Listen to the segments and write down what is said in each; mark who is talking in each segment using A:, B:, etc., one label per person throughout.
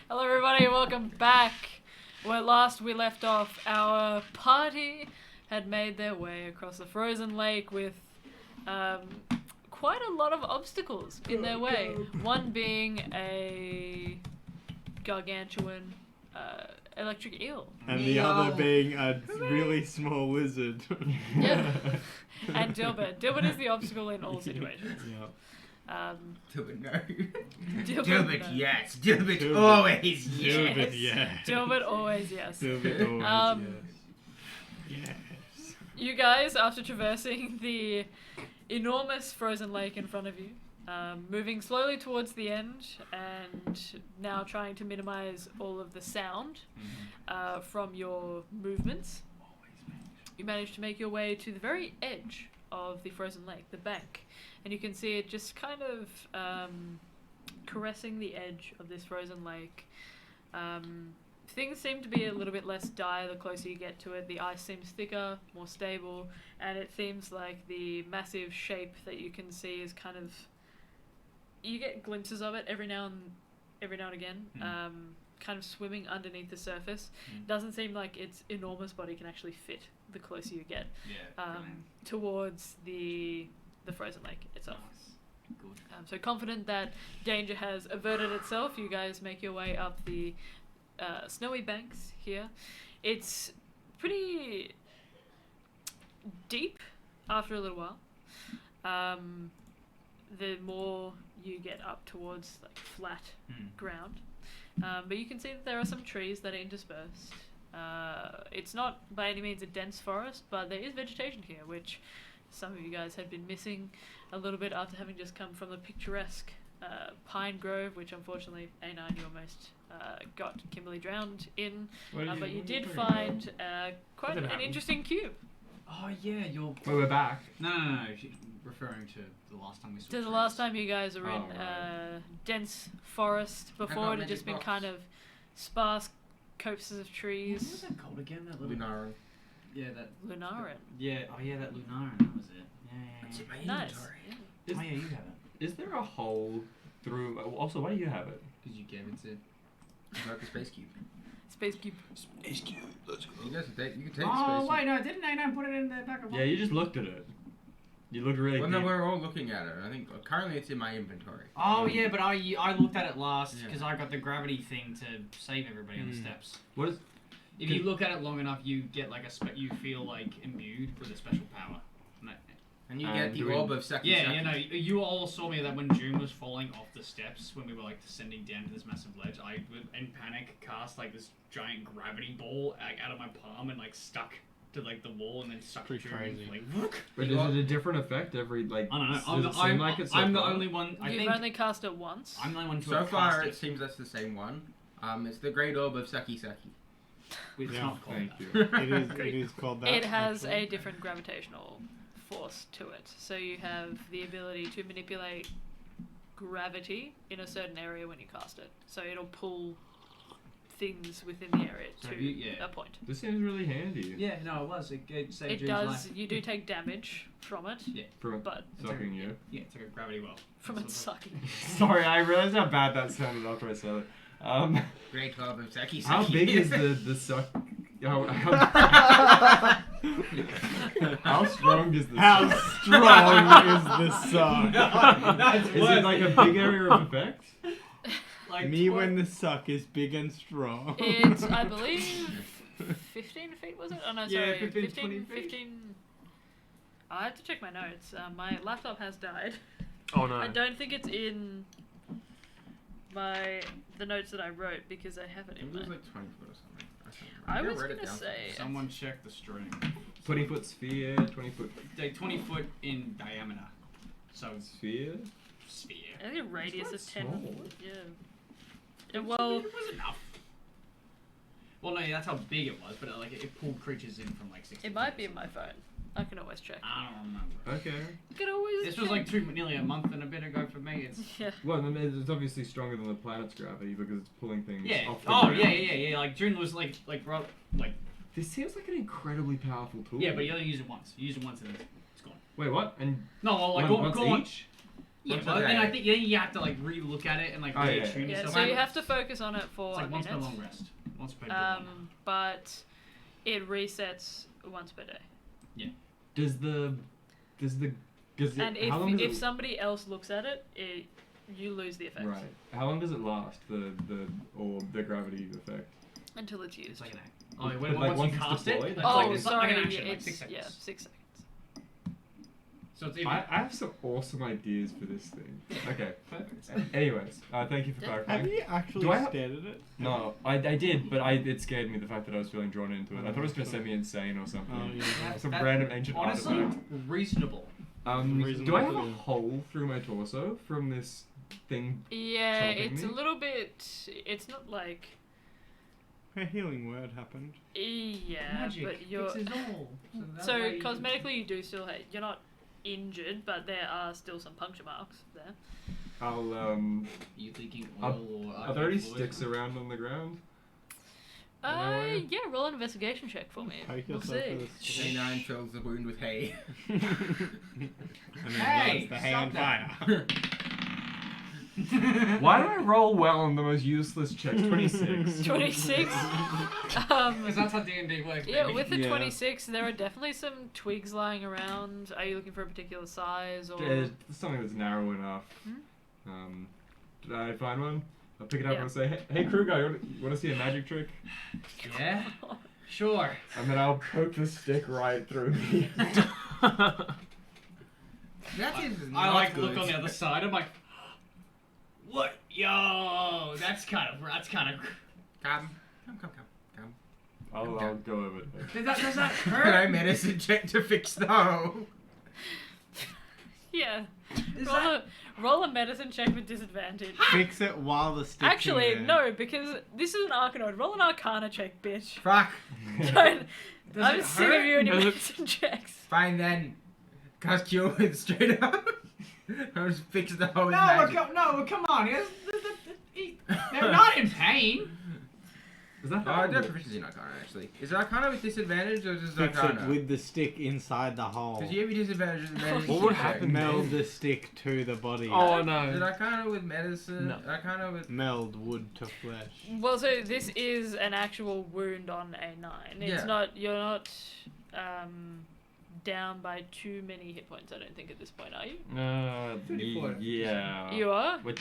A: Hello everybody, welcome back. Where last we left off, our party had made their way across the frozen lake with quite a lot of obstacles in their way. One being a gargantuan electric eel.
B: And the other being a really small lizard.
A: Yeah. And Dilbert. Dilbert is the obstacle in all situations.
B: Yeah.
C: Dilbert, no.
A: Dilbert, no.
C: Yes. Dilbert, always yes.
B: Dilbert, yes.
A: Dilbert always yes.
B: Dilbert always yes. Yes.
A: You guys, after traversing the enormous frozen lake in front of you, moving slowly towards the end and now trying to minimize all of the sound from your movements, you manage to make your way to the very edge of the frozen lake, the bank, and you can see it just kind of caressing the edge of this frozen lake. Things seem to be a little bit less dire the closer you get to it. The ice seems thicker, more stable, and it seems like the massive shape that you can see is kind of... You get glimpses of it every now and again, kind of swimming underneath the surface. Doesn't seem like its enormous body can actually fit the closer you get towards the frozen lake itself.
C: Nice. Good.
A: So confident that danger has averted itself, you guys make your way up the snowy banks here. It's pretty deep after a little while. The more you get up towards like flat ground, but you can see that there are some trees that are interspersed. It's not by any means a dense forest, but there is vegetation here, which some of you guys had been missing a little bit after having just come from the picturesque pine grove, which unfortunately A9 you almost got Kimberly drowned in, but you did find quite an interesting cube.
C: Oh yeah, you're...
D: Well, we're back.
C: No. She's referring to the last time we saw
A: To the
C: trees.
A: last time you guys were in
D: right.
A: dense forest. Before it had just been kind of sparse copses of
C: What was
A: trees.
C: that called again? That little...
E: Lunaran.
C: Yeah, that...
A: Lunaran.
C: Yeah, oh yeah, that Lunaran, that was it. Yeah.
E: It's in my
A: Nice.
E: inventory.
A: Yeah.
C: Oh yeah, you have it.
D: Is there a hole through... Also, why do you have it?
C: Because you gave it to...
E: It's like a space cube.
A: Space cube.
E: Space cube. Let's go. You guys can take, you can take
C: Oh,
E: space
C: wait, no, didn't I put it in the back of
D: Yeah, you just looked at it. You looked really
E: Well,
D: deep.
E: no, we're all looking at it. I think currently it's in my inventory.
C: Oh yeah, but I looked at it last
E: Yeah.
C: because I got the gravity thing to save everybody on the steps.
D: What is...
C: If you look at it long enough, you get like you feel like imbued with a special power.
E: And you get the
D: do we-
E: orb of Saki
C: Yeah,
E: Saki.
C: you know, you all saw me that when June was falling off the steps, when we were like descending down to this massive ledge, I would, in panic, cast like this giant gravity ball like, out of my palm and like stuck to like the wall and then sucked
B: Pretty
C: June
B: crazy.
C: like.
D: But is it a different effect every, like...
C: I don't know.
D: Does it seem like it's so
C: I'm the
D: far?
C: only one. I
A: You've
C: think
A: only cast it once.
C: I'm the only one to
E: So
C: have
E: far,
C: cast
E: it seems that's the same one. It's the Great Orb of Saki Saki.
C: It's
B: Yeah,
C: not called
D: Thank
C: that.
D: you.
B: It is called that.
A: It has
B: actually.
A: a different gravitational force to it. So you have the ability to manipulate gravity in a certain area when you cast it. So it'll pull things within the area
C: So
A: to
C: yeah.
A: a point.
D: This seems really handy.
C: Yeah, no, it was. It saved
A: It
C: June's
A: does.
C: life.
A: You do take damage from it,
C: Yeah.
D: From
A: but
D: sucking you.
C: Yeah, it's like a gravity well.
A: from it sucking.
D: Sorry, I realized how bad that sounded after I said it.
E: Great Orb of Saki Saki.
D: How big is the suck... How strong is the
B: How
D: suck?
B: strong is the suck?
C: That's
D: Is it like a big area of effect?
C: like
B: Me when the suck is big and strong.
A: It's, I believe, 15 feet, was it? Oh no,
C: Yeah,
A: sorry.
C: 15, 20 feet.
A: 15... I have to check my notes. My laptop has died.
B: Oh no.
A: I don't think it's in the notes that I wrote because I have it
E: It
A: in
E: was
A: my...
E: like 20 foot or something.
A: I
E: think
A: was
E: wrote it
A: gonna
E: down
A: say...
C: Someone check the string.
D: 20 foot sphere, 20 foot
C: Like 20 foot in diameter. So it's
D: sphere?
C: sphere.
A: I think a radius
D: It's
A: of
D: quite
A: 10.
D: small.
A: Yeah. Well,
C: It was enough. Well, no, yeah, that's how big it was, but it pulled creatures in from like 60.
A: it might be in my phone. I can always check.
C: I don't remember.
D: Okay.
A: You can always
C: This was
A: check.
C: like nearly a month and a bit ago for me. It's
A: Yeah.
D: Well, then it's obviously stronger than the planet's gravity because it's pulling things
C: yeah.
D: off the
C: Oh
D: ground.
C: yeah. Like June was like
D: This seems like an incredibly powerful tool.
C: yeah, but you only use it once. You use it once and then it's gone.
D: Wait, what? And
C: No, well, like
D: once
C: go on.
D: each?
C: Yeah,
E: Once
C: but
E: a
C: then
E: day.
C: I think then you have to like re-look at it and like
D: Oh, yeah.
C: reattune
A: Yeah,
C: yourself.
A: so you have to focus on it for
C: It's like
A: a
C: once per
A: minute.
C: long rest. Once per one.
A: But it resets once per day.
D: Does it,
A: And
D: how long does
A: if
D: it,
A: somebody else looks at it, you lose the effect
D: right? How long does it last? The gravity effect.
A: until it's used.
C: It's like an act. Oh,
D: But,
C: when,
D: like,
C: once
D: once
C: you
D: it's
C: cast
D: deployed?
C: it,
D: Like,
C: it's
A: Oh,
C: like, it's
A: sorry,
C: like an action, like
A: it's
C: 6 seconds.
A: yeah, 6 seconds.
C: So it's even
D: I have some awesome ideas for this thing. Okay.
C: perfect.
D: Anyways, thank you for
A: Yeah.
B: Have
D: clarifying.
B: you actually
D: Do I have-
B: stared at it?
D: No, I did, but it scared me the fact that I was feeling drawn into it. I thought it was gonna send me insane or something.
B: Oh, yeah.
D: Some
C: That-
D: random ancient
C: Honestly,
D: artifact.
C: reasonable.
B: Reasonable
D: Do I have
B: to
D: a
B: do.
D: hole through my torso from this thing?
A: Yeah,
D: Chomping
A: it's
D: me?
A: a little bit. It's not like.
B: A healing word happened.
A: Yeah,
C: Magic
A: but you're.
C: fixes all. that
A: So
C: way you-
A: cosmetically, you do still you're not injured, but there are still some puncture marks there.
D: I'll
C: You leaking
D: Are-
C: oil or
D: Are there any
C: fluid?
D: sticks around on the ground? Anyway.
A: Yeah, roll an investigation check for me.
B: Poke
A: We'll
B: yourself
A: see.
B: with a stick.
E: A9 fills the wound with hay.
B: And then
C: Hey,
B: lights the hay
C: stop
B: on
C: that.
B: fire.
D: Why do I roll well on the most useless check? 26.
A: 26.
C: Because that's how D&D works.
A: Yeah,
C: baby.
A: with the
B: Yeah.
A: 26, there are definitely some twigs lying around. Are you looking for a particular size or?
D: Something that's narrow enough.
A: Hmm?
D: Did I find one? I'll pick it up
A: Yeah.
D: and say, hey crew guy, you want to see a magic trick?
C: Yeah? Sure.
D: And then I'll poke the stick right through me.
E: That is
C: I
E: not
C: like
E: good.
C: look on the other side. I'm like, what? Yo, that's kind of.
E: Come.
D: I'll go over there.
C: Does that
E: Can I
C: hurt?
E: medicine check to fix the hole?
A: Yeah.
C: Is
A: Roll a medicine check with disadvantage.
B: Fix it while the stick's
A: Actually,
B: in there.
A: no, because this is an Arcanoid. Roll an Arcana check, bitch.
E: Fuck.
A: Don't.
C: Does
A: I'm
C: it
A: sick of
C: hurt?
A: you and your
B: Does it-
A: medicine checks.
E: Fine then. Cast cure with straight up. I'll just fix the hole with
C: No,
E: magic.
C: come on. They're not in pain.
D: Is that
E: Oh, I do have proficiency in Arcana actually. Is it Arcana with disadvantage or just
B: Fix
E: Arcana?
B: it with the stick inside the hole.
E: Because you have your disadvantage with medicine.
D: What would
E: check.
D: happen?
B: Meld the stick to the body.
D: Oh
E: Is it
D: no.
E: Arcana with medicine?
D: No.
E: Arcana with.
B: Meld wood to flesh.
A: Well, so this is an actual wound on A9. It's
E: Yeah.
A: not. You're not down by too many hit points. I don't think at this point, are you?
C: 34.
D: Yeah.
A: You are.
D: Which,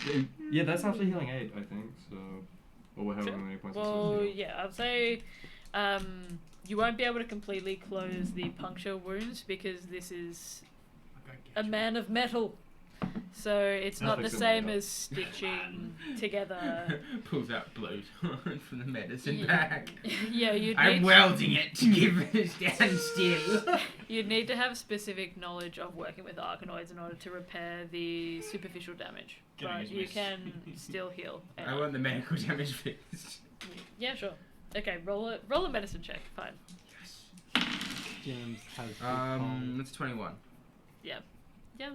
D: yeah, that's after healing 8, I think. So, or however
A: Sure.
D: many points.
A: Well,
D: it's
A: yeah, I'd say you won't be able to completely close the puncture wounds because this is a man of metal. So it's
D: I'll
A: not the
D: fix it
A: same
D: later.
A: as stitching together.
E: Pulls out blowtorch from the medicine
A: Yeah.
E: bag.
A: Yeah,
E: I'm welding it to give it stand still.
A: you'd need to have specific knowledge of working with Arcanoids in order to repair the superficial damage.
C: Getting
A: But
C: his
A: you
C: miss.
A: can still heal.
E: I want the medical damage fixed.
A: Yeah, sure. Okay, roll a medicine check. Fine.
B: James has big
E: That's 21.
A: Yeah, I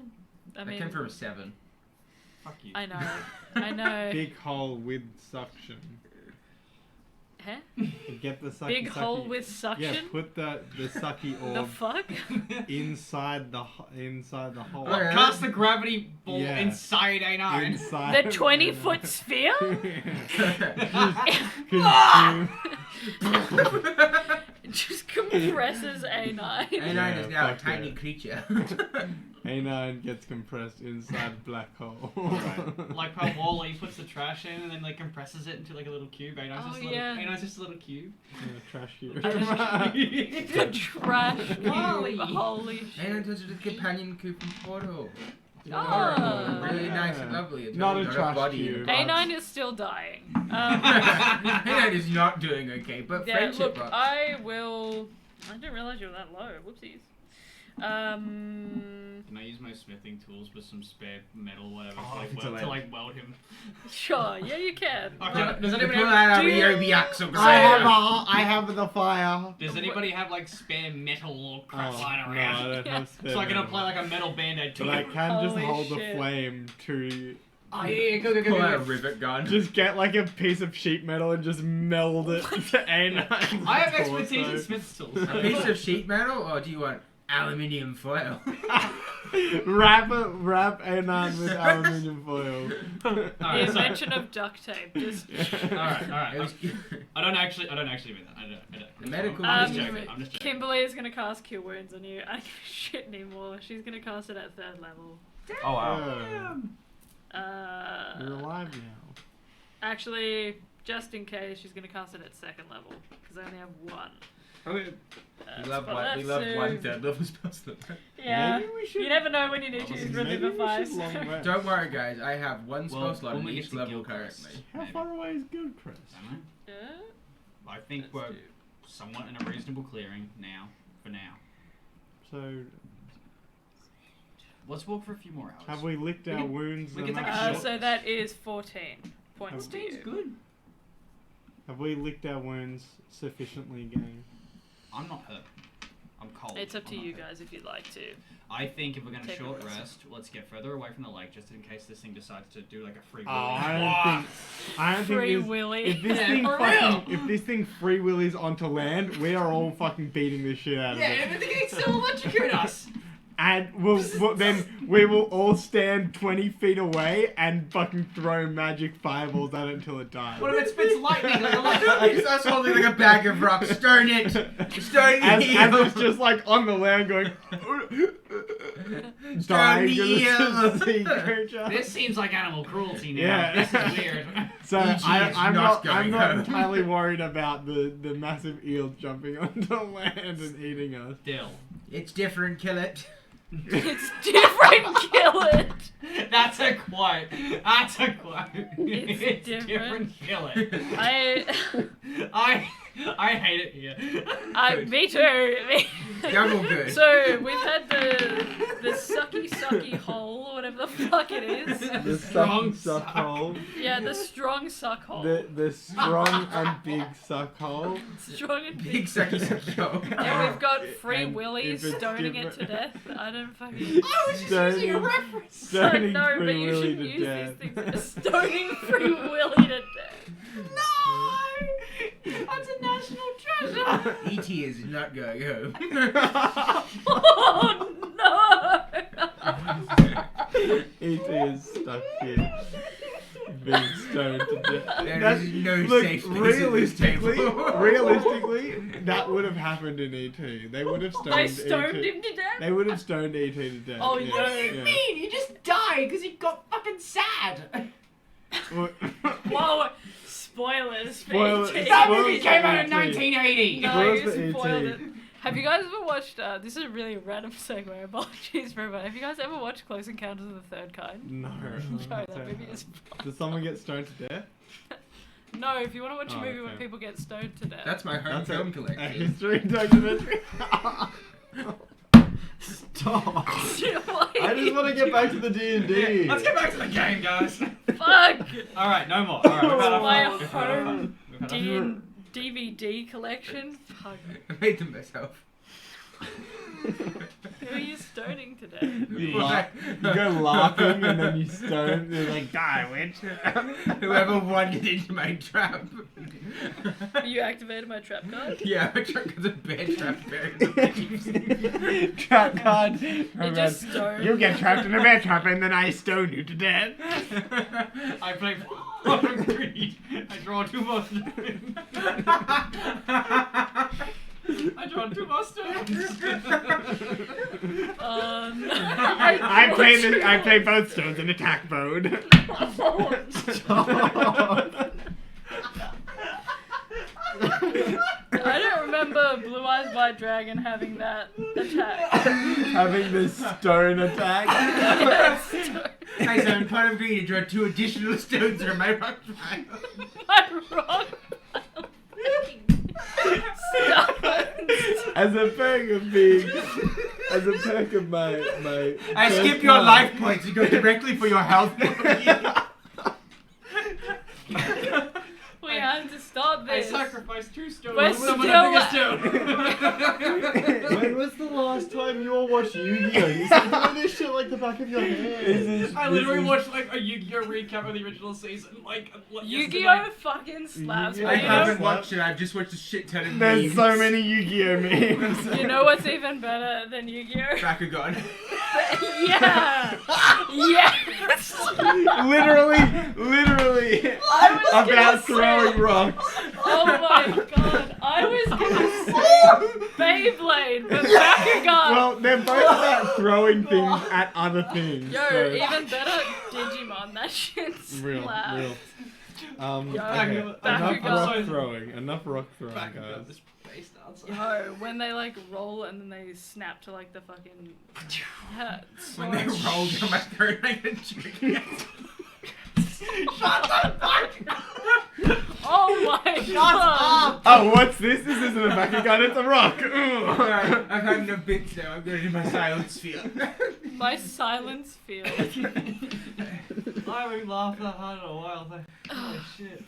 E: That
A: mean,
E: came from a 7.
C: Fuck you.
A: I know, I know.
B: big hole with suction.
A: Huh?
B: Get the sucky.
A: Big hole
B: sucky-
A: with suction.
B: Yeah, put the sucky
A: The
B: orb
A: fuck?
B: inside the hole.
E: Oh, yeah.
C: Cast the gravity ball
B: Yeah.
C: inside A9.
B: Inside.
A: The 20-foot sphere? It just compresses A9.
E: A9
B: Yeah,
E: is now a
B: fuck
E: tiny
B: yeah.
E: creature.
B: A9 gets compressed inside a black hole.
C: Like how Wally puts the trash in and then like compresses it into like a little cube. A9's
A: Oh,
C: just
A: yeah.
C: A9's just a little cube.
B: Yeah, trash you.
A: The trash
C: Wally.
A: cube. Holy
E: A9
A: shit.
E: turns into the companion cube from Portal.
A: Oh.
E: Really nice and lovely. It's
B: Not
E: really
B: a
E: got
B: trash
E: body
B: cube.
E: and
A: A9 is still dying.
E: A9 is not doing okay, but
A: Yeah,
E: friendship
A: look,
E: box.
A: I didn't realize you were that low. Whoopsies.
C: Can I use my smithing tools with some spare metal, whatever,
D: Oh, if it's
C: to
D: allowed.
C: like weld him?
A: Sure, yeah, you can.
C: Okay, does
E: Pull
C: anybody have,
E: out our
A: do you-
E: Ryobi axle.
B: I have the fire.
C: does anybody have like spare metal or crap
B: Oh,
C: lying
B: no,
C: around?
B: I don't have spare
C: So I can
B: metal.
C: apply like a metal band-aid to
B: But I
C: it.
B: can just
A: Holy
B: hold
A: shit.
B: the flame to
C: Oh yeah, go.
E: Pull out a rivet gun.
B: just get like a piece of sheet metal and just meld it to A9.
C: I have expertise in smith's tools.
E: A piece of sheet metal, or do you want aluminium foil?
B: Wrap Anon with aluminium foil.
A: The
C: Alright, so,
A: invention of duct tape. Just.
C: alright.
E: It was-
C: I don't actually mean that. I don't.
E: The medical
C: I'm just
A: Um,
C: joking. I'm just joking.
A: Kimberly is gonna cast Cure Wounds on you. I don't give a shit anymore. She's gonna cast it at 3rd level.
D: Oh wow.
B: You're alive now.
A: Actually, just in case, she's gonna cast it at 2nd level because I only have one.
E: Okay. We love
A: but
E: one. We
A: let's
E: love
A: do-
E: one third level spells.
A: Yeah.
B: Maybe we should.
A: You never know when you need to use
B: Maybe we
A: Revivify.
B: should long rest.
E: Don't worry, guys. I have one spell
C: Well,
E: slot
C: when
E: in
C: we get
E: each
C: to
E: level
C: Gildcrest.
E: currently.
B: How
C: Maybe.
B: far away is Gildcrest?
C: Am
A: Yeah.
C: I think we're somewhat in a reasonable clearing now. For now.
B: So,
C: Let's walk for a few more hours.
B: have we licked our wounds?
C: we can
B: enough?
C: take a shot.
A: So that is 14 points to
C: Seems
A: you.
C: good.
B: Have we licked our wounds sufficiently, gang?
C: I'm not hurt. I'm cold.
A: It's up to
C: I'm not
A: you
C: hurt.
A: guys if you'd like to.
C: I think if we're gonna
A: Take a
C: short
A: rest.
C: rest, let's get further away from the lake, just in case this thing decides to do like a free
B: Oh,
C: will.
B: I don't
A: Free
B: think this,
A: Willy.
B: if this
C: Yeah,
B: thing
C: for
B: fucking,
C: real.
B: if this thing free willies onto land, we are all fucking beating the shit out of
C: Yeah,
B: it.
C: and if the gates still electrocute us.
B: And then we will all stand 20 feet away and fucking throw magic fireballs at it until it dies.
C: What if it spits lightning like a lightning?
E: He's us holding like a bag of rocks. Stone it. Stone
B: As
E: it.
B: it's just like on the land going.
E: Stone
B: Dying to
E: eel.
B: the sea creature.
C: This seems like animal cruelty now.
B: Yeah.
C: This is weird.
B: So
E: E.G. is
B: I'm
E: not
B: not
E: going home.
B: entirely worried about the massive eels jumping onto land and eating us.
C: Still.
E: It's different. Kill it.
A: It's different, kill it!
C: That's a quote. That's a quote.
A: It's different.
C: Kill it. I hate it here.
A: Me too.
E: Double good.
A: So we've had the sucky hole, whatever the fuck it is.
B: The
C: strong
B: suck
C: suck.
B: hole.
A: Yeah, the strong suck hole.
B: The strong and big suck hole.
A: Strong and
E: Big
A: big.
E: sucky yo.
A: And we've got Free
B: And
A: Willies
B: if it's
A: stoning it to
B: different-
A: death. I don't fucking.
C: I was just using a reference.
B: Stoning
A: no, but
B: Free
A: you
B: Willy
A: should
B: to
A: use
B: death.
A: these things. Stoning Free Willy to death.
C: No! That's a national treasure!
E: E.T. is not going home.
A: Oh no!
B: It is stuck here. Being stoned to death.
E: There is no
B: look,
E: safe space at this table.
B: realistically, that would have happened in E.T. They would have stoned
A: They stoned
B: E.T.
A: him to death?
B: They would have stoned E.T. to death.
A: Oh,
B: yeah.
A: no.
C: What do you mean? He just died because he got fucking sad.
B: Well,
A: Whoa! Spoilers for
B: Spoiler-
A: E.T.
C: That
B: Spoilers
C: movie
B: for
C: came out in
B: E.T.
C: 1980.
A: No,
B: Spoilers
A: you
B: for E.T.
A: spoiled it. Have you guys ever watched, this is a really random segue, apologies for everyone. Have you guys ever watched Close Encounters of the Third Kind?
B: No.
A: No, that movie is
B: Does someone get stoned to death?
A: No, if you want to watch a
B: Oh,
A: movie where
B: okay.
A: people get stoned to death.
E: That's my home
B: That's
E: film
B: a
E: collection.
B: history documentary. Stop. I just want to get back to the D&D.
C: Let's get back to the game, guys.
A: Fuck!
C: Alright, no more. Alright, we've had our
A: My
C: fun. We've had our fun. We've had our fun.
A: DVD collection? Fuck.
E: I made them myself.
A: Who are you stoning today?
B: You go laughing and then you stone. They're like, die, witch.
E: Whoever wandered into my trap.
A: You activated my trap card?
E: Yeah, my trap has a bear trap buried in the
B: Trap card.
A: You just stoned.
B: You get trapped in a bear trap and then I stone you to death.
C: I play Fallen Creed. I draw 2 more stones. I draw 2 more stones.
A: No.
B: I play both stones in attack mode.
A: I don't remember Blue Eyes White Dragon having that attack.
B: Having this stone attack.
A: Yes.
E: I said, part of green to draw 2 additional stones from my rock pile.
A: My rock pile. Stop.
B: As a perk of my
E: I
B: first
E: skip your
B: card.
E: life points and go directly for your health points.
A: We have to stop
C: I
A: this.
C: sacrificed 2 stones.
A: We're
C: Someone
A: still
C: took a stone.
B: When was the last last time you all watched Yu-Gi-Oh? You said doing this shit like the back of your hand.
C: I literally watched like a Yu-Gi-Oh recap of the original season. Like
A: Yu-Gi-Oh fucking slaps.
B: Yu-Gi-Oh!
E: I
A: But you know-
E: haven't watched it. I've just watched a shit ton of
B: There's
E: memes.
B: so many Yu-Gi-Oh memes.
A: You know what's even better than Yu-Gi-Oh?
E: Bakugan.
A: Yeah! Yes!
B: literally
A: I was gonna
B: about
A: say-
B: throwing rocks.
A: Oh my god, I was gonna say Beyblade, but Bakugan!
B: Well, they're both about throwing things at other things.
A: Yo,
B: so.
A: even better, Digimon, that shit slaps.
B: Real.
A: Yo,
B: Okay. Enough
A: Bakugan.
B: rock throwing. Enough rock throwing, guys.
C: This bass dancer.
A: Yo, when they like roll and then they snap to like the fucking... Yeah, it's
E: When
A: so
E: they
A: much-
E: roll down my throat like a chicken.
A: Oh my god!
B: Oh, what's this? This isn't a Bakugan, it's a rock.
E: Alright, I've had enough bits now. I'm going to my silence field.
A: My silence field.
C: I haven't laughed that hard in a while. Holy shit.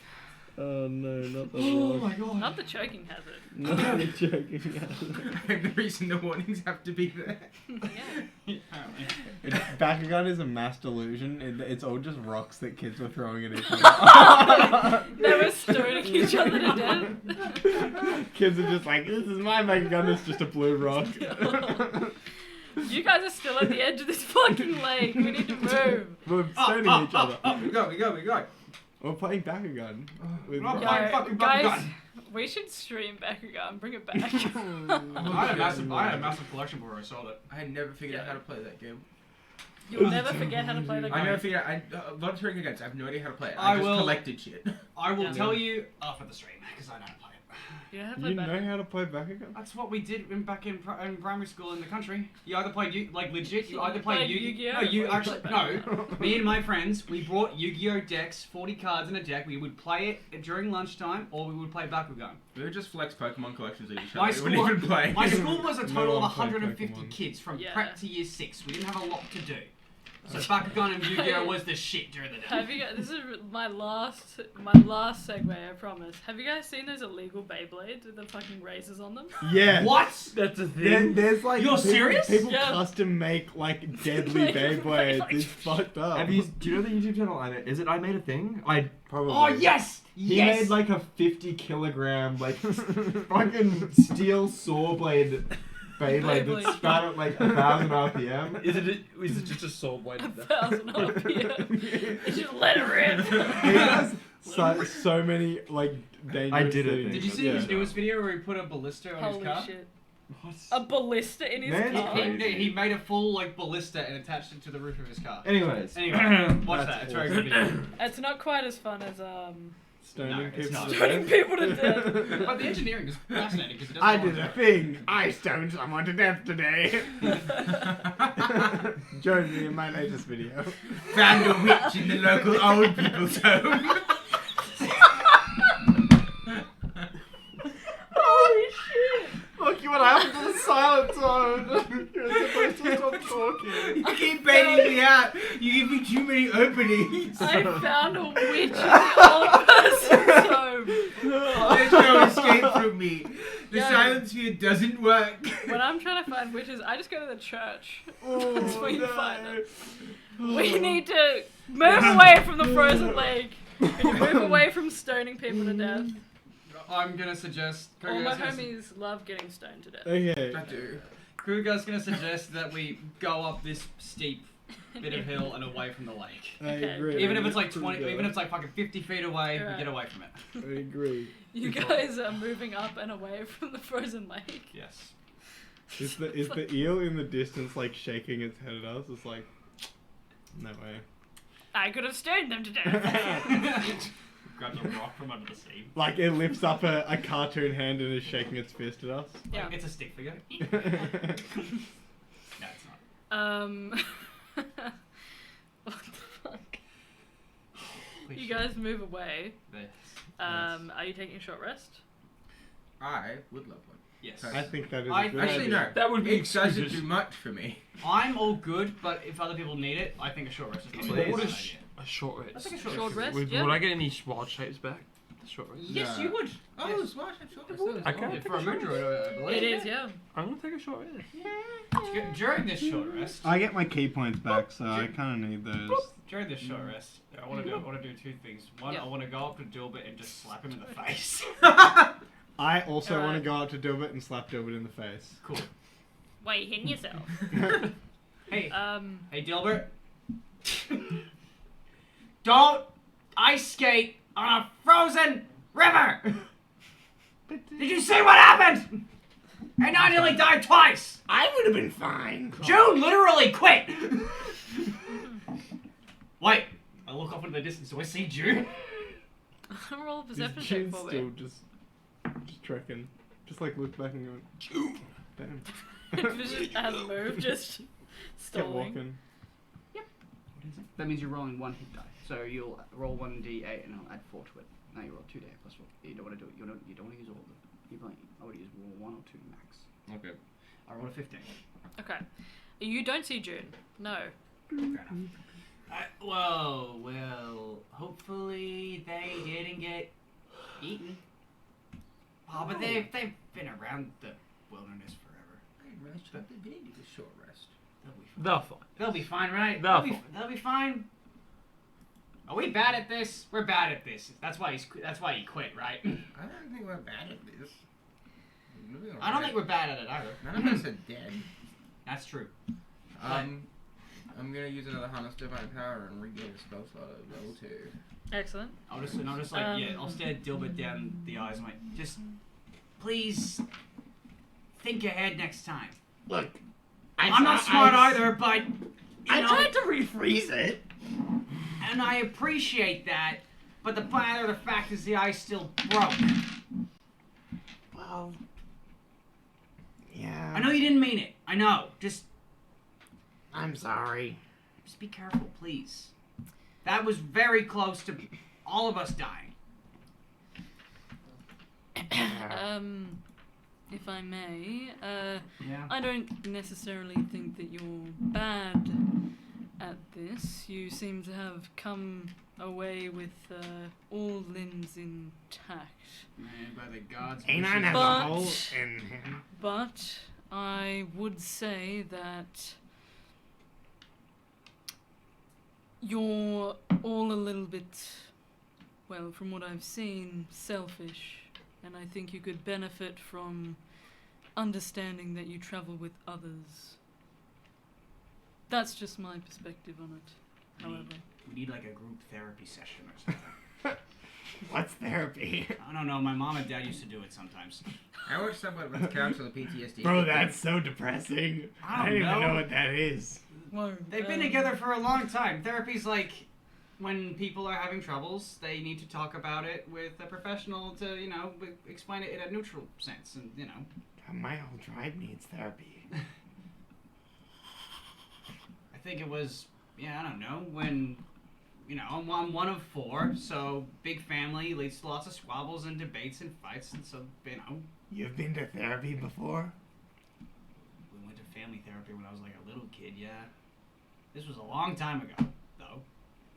B: Oh no, not the
C: Oh
B: rock.
C: my god.
A: Not the choking hazard.
B: Not the joking.
E: The reason the warnings have to be there.
A: Yeah.
B: Bakugan is a mass delusion. It's all just rocks that kids were throwing at each other.
A: They were stoning each other to death.
B: Kids are just like, this is my Bakugan, it's just a blue rock.
A: You guys are still at the edge of this fucking lake. We need to move.
B: We're stoning each other.
E: We go.
B: We're playing Bakugan. With
C: Not
A: Yo,
C: playing fucking
A: guys,
C: Bakugan.
A: we should stream Bakugan. Bring it back.
C: I had a massive collection before I sold it.
E: I had never figured out how to play that game.
A: You'll never forget how to play the
E: I never
A: game.
E: figured out. A lot of trading against. I have no idea how to play it.
C: I
E: I just
C: will-
E: collected shit.
C: I will
A: Yeah.
C: tell you after the stream because I know how to play it.
A: You know how to play
B: You know
A: Bakugan?
B: how to play Bakugan?
C: That's what we did back in primary school in the country. You either played like legit. You either
A: You
C: played
A: played
C: Yu-Gi-Oh.
A: Yu-Gi-Oh?
C: No, you
A: Or you
C: actually
A: played
C: no. Me and my friends, we brought Yu-Gi-Oh decks, 40 cards in a deck. We would play it during lunchtime, or we would play Bakugan.
E: We would just flex Pokemon collections at each
C: My
E: other. We
C: school,
E: wouldn't even play.
C: my school was a
B: No
C: total of
B: one played
C: 150
B: Pokemon.
C: kids from
A: Yeah.
C: prep to year 6. We didn't have a lot to do. So Bakugan and Yu-Gi-Oh was the shit during the day.
A: Have you guys? This is my last segue. I promise. Have you guys seen those illegal Beyblades with the fucking razors on them?
B: Yeah.
C: What?
D: That's a
B: There's like
C: You're
B: people,
C: serious?
B: People
A: Yeah.
B: custom make like deadly
A: Like,
B: Beyblades.
A: like-
B: It's fucked up.
D: Have you? Do you know the YouTube channel? I made a thing. I probably.
C: Oh yes,
D: He
C: yes.
D: made like a 50-kilogram like fucking steel saw blade Beyblade
A: Beyblade.
D: that spat at like 1,000 RPM.
F: Is it just a soul blade?
A: 1,000 RPM. You should let it rip.
B: He has so many like dangerous
D: I did it.
B: things.
C: Did you see
B: Yeah.
C: his newest video where he put a ballista on his
A: Holy
C: car?
A: shit. A ballista in his
D: Man,
A: car.
C: He made a full like ballista and attached it to the roof of his car.
D: Anyways.
C: Anyway, watch
B: That's
C: that. It's a very good video.
A: It's not quite as fun as
B: Stoning
C: No, it's
B: people.
C: not.
B: to
A: turning
B: death.
A: people to death.
C: But the engineering is fascinating because it doesn't.
B: I
C: want
B: did a
C: to-
B: thing. I stoned someone to death today. Join me in my latest video.
E: Found a witch in the local old people's home.
A: Holy shit.
B: Look, what happened to the silent zone? You're supposed to stop talking.
E: You keep baiting me out. You give me too many openings.
A: I found a witch in the old person's home.
E: There's no escape from me. The
A: Yeah.
E: silence sphere doesn't work.
A: When I'm trying to find witches, I just go to the church.
B: Oh,
A: That's where you
B: no.
A: find them. We need to move away from the frozen lake. We need to move away from stoning people to death.
C: I'm gonna suggest.
A: All my homies love getting stoned to death.
B: Okay.
E: I do.
C: Kruger's gonna suggest that we go up this steep bit of hill and away from the lake.
B: I
A: Okay.
B: agree.
C: Even if it's like 20, even if it's like fucking 50 feet away,
A: Right.
C: we get away from it.
B: I agree.
A: You guys are moving up and away from the frozen lake.
C: Yes.
B: Is the eel in the distance like shaking its head at us? It's like, no way.
A: I could have stoned them to death.
C: Grabs a rock from under the sea.
B: Like it lifts up a cartoon hand and is shaking its fist at us.
A: Yeah.
C: Like, it's a stick figure. No, it's not.
A: What the fuck?
C: Holy
A: You
C: shit.
A: guys move away.
C: Yes.
A: Are you taking a short rest?
E: I would love one.
C: Yes.
B: I think that is
C: I-
B: a good
E: Actually,
B: idea.
E: no.
F: That would be
E: It doesn't
F: excuses.
E: do much for me.
C: I'm all good, but if other people need it, I think a short rest is probably
F: What
C: a
F: is
C: good idea.
F: a short rest?
C: I think a
A: Short rest,
F: Would
A: yeah.
F: I get any wild shapes back? short rest.
C: Yes,
E: Yeah.
C: you would.
E: Oh,
C: Yes.
E: smart. I'm sure.
F: I can't
C: For a Mudroid, I believe.
A: It is, yeah.
F: I'm gonna take a short rest.
C: During this short rest.
B: I get my key points back, so I kind of need those.
C: During this short rest, I want to do two things. One,
A: Yeah.
C: I want to go up to Dilbert and just slap him in the face.
B: I also want
A: Alright.
B: to go up to Dilbert and slap Dilbert in the face.
C: Cool.
A: Why you hitting yourself?
C: Hey,
A: Um,
C: hey, Dilbert. Don't ice skate on a frozen river. Did you see what happened? And I nearly died twice.
B: I would have been fine.
C: June literally quit. Wait, I look off into the distance. Do I see June?
A: roll a
B: Is
A: perception check
B: June
A: for
B: still
A: me.
B: just trekking? Just like look back and go, June. Damn.
A: Just as a move, just
B: Kept
A: stalling.
B: walking.
C: That means you're rolling one hit die. So you'll roll 1d8 and I'll add 4 to it. Now you roll 2d8 plus 4. You don't want to do it. You don't want to use all of them. I would use roll 1 or 2 max.
F: Okay.
C: I rolled a 15.
A: Okay. You don't see June. No.
C: Fair enough. Well, hopefully they didn't get eaten. Oh, but they've been around the wilderness forever.
E: I didn't realize they did a short rest.
C: They'll be fine.
F: They'll
C: They'll be fine, right?
F: They'll
C: They'll be fine. Are we bad at this? We're bad at this. That's why he quit, right?
E: I don't think we're bad at this.
C: I don't think we're bad at it either.
E: None of us are dead.
C: That's true.
E: I'm gonna use another harness divine power and regain a spell slot at level 2.
A: Excellent.
C: I'll just I'll stare Dilbert down the eyes and like, just please think ahead next time.
B: Look,
C: I'm not smart either, but
B: I
C: you know,
B: tried to refreeze it.
C: and I appreciate that. But the matter of the fact is the ice still broke.
B: Well, yeah.
C: I know you didn't mean it. I know. Just
B: I'm sorry.
C: be careful, please. That was very close to all of us dying.
A: If I may,
C: Yeah.
A: I don't necessarily think that you're bad at this. You seem to have come away with all limbs intact.
C: Man, by the gods.
B: Ain't I
C: wishes-
B: have
A: But-
B: a hole in him?
A: But I would say that you're all a little bit, well, from what I've seen, selfish. And I think you could benefit from understanding that you travel with others. That's just my perspective on it, however.
C: We need like a group therapy session or something.
B: What's therapy?
C: I don't know. My mom and dad used to do it sometimes.
E: I watched someone with counsel of PTSD.
B: Bro, that's so depressing.
C: I
B: don't
C: don't
B: even know
C: know.
B: what that is.
A: Well,
C: They've been together for a long time. Therapy's like when people are having troubles, they need to talk about it with a professional to, explain it in a neutral sense, and
B: My old tribe needs therapy.
C: I think it was, I don't know, when, I'm one of 4, so big family leads to lots of squabbles and debates and fights, and so,
B: You've been to therapy before?
C: we went to family therapy when I was like a little kid, yeah. This was a long time ago, though.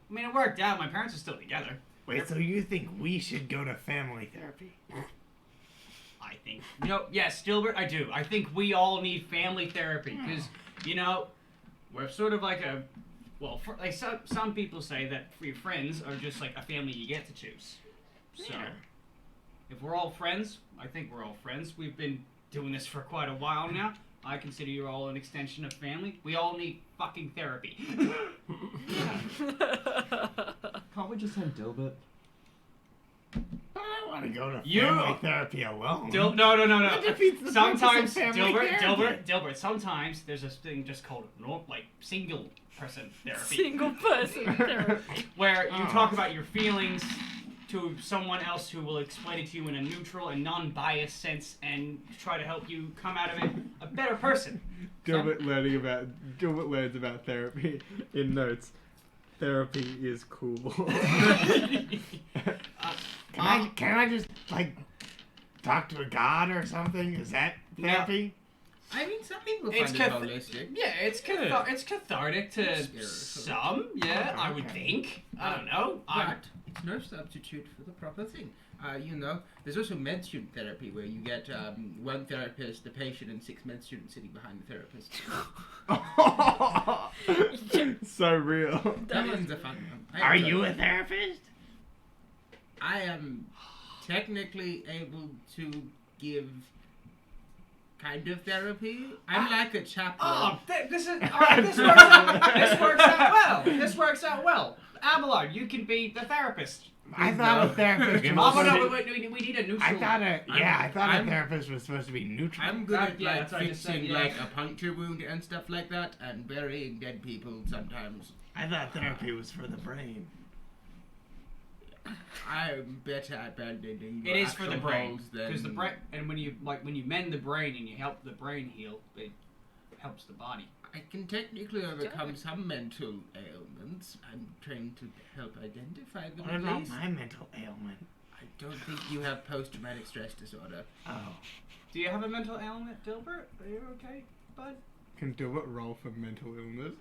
C: I mean, it worked out. My parents are still together.
B: Wait, so you think we should go to family therapy?
C: I think, yes, Gilbert, I do. I think we all need family therapy, because, we're sort of like some people say that your friends are just like a family you get to choose. So,
B: Yeah.
C: if we're all friends, I think we're all friends. We've been doing this for quite a while now. I consider you all an extension of family. We all need fucking therapy.
D: Can't we just send Dilbert?
B: I don't want to go to
C: You-
B: family therapy alone.
C: No.
B: That defeats the purpose
C: Sometimes,
B: of family therapy.
C: Dilbert, sometimes there's this thing just called single person therapy.
A: Single person therapy.
C: Where you
B: Oh.
C: talk about your feelings to someone else who will explain it to you in a neutral and non-biased sense and try to help you come out of it a better person.
B: Dilbert learns about therapy in notes. Therapy is cool. Can I just talk to a god or something? Is that therapy?
E: I mean, some people
C: It's
E: find it holistic.
C: Yeah, it's cathartic to
E: Spiritual.
C: some, yeah, I would think. I don't know.
E: But it's no substitute for the proper thing. There's also med student therapy where you get one therapist, the patient, and 6 med students sitting behind the therapist.
B: So real.
E: That one's a fun one.
B: Are you a therapist?
E: I am technically able to give kind of therapy. I'm like a chaplain.
C: This works out well. This works out well. Abelard, you can be the therapist.
B: I thought a therapist was
C: Oh,
B: supposed
C: no,
B: to
C: wait, we need a neutral.
B: I thought a
E: I'm-
B: therapist was supposed to be neutral.
E: I'm good at
C: Yeah,
E: like
C: that's what I just said,
E: fixing
C: yeah.
E: like a puncture wound and stuff like that, and burying dead people sometimes.
B: I thought therapy was for the brain.
E: I'm better at bandaging.
C: It is for the
E: actual
C: brain,
E: holes than-
C: because the brain, and when you mend the brain and you help the brain heal, it helps the body.
E: I can technically overcome some mental ailments. I'm trying to help identify them.
B: What
E: at
B: about
E: least.
B: my mental ailment?
E: I don't think you have post-traumatic stress disorder.
B: Oh.
C: Do you have a mental ailment, Dilbert? Are you okay, bud?
B: Can Dilbert roll for mental illness?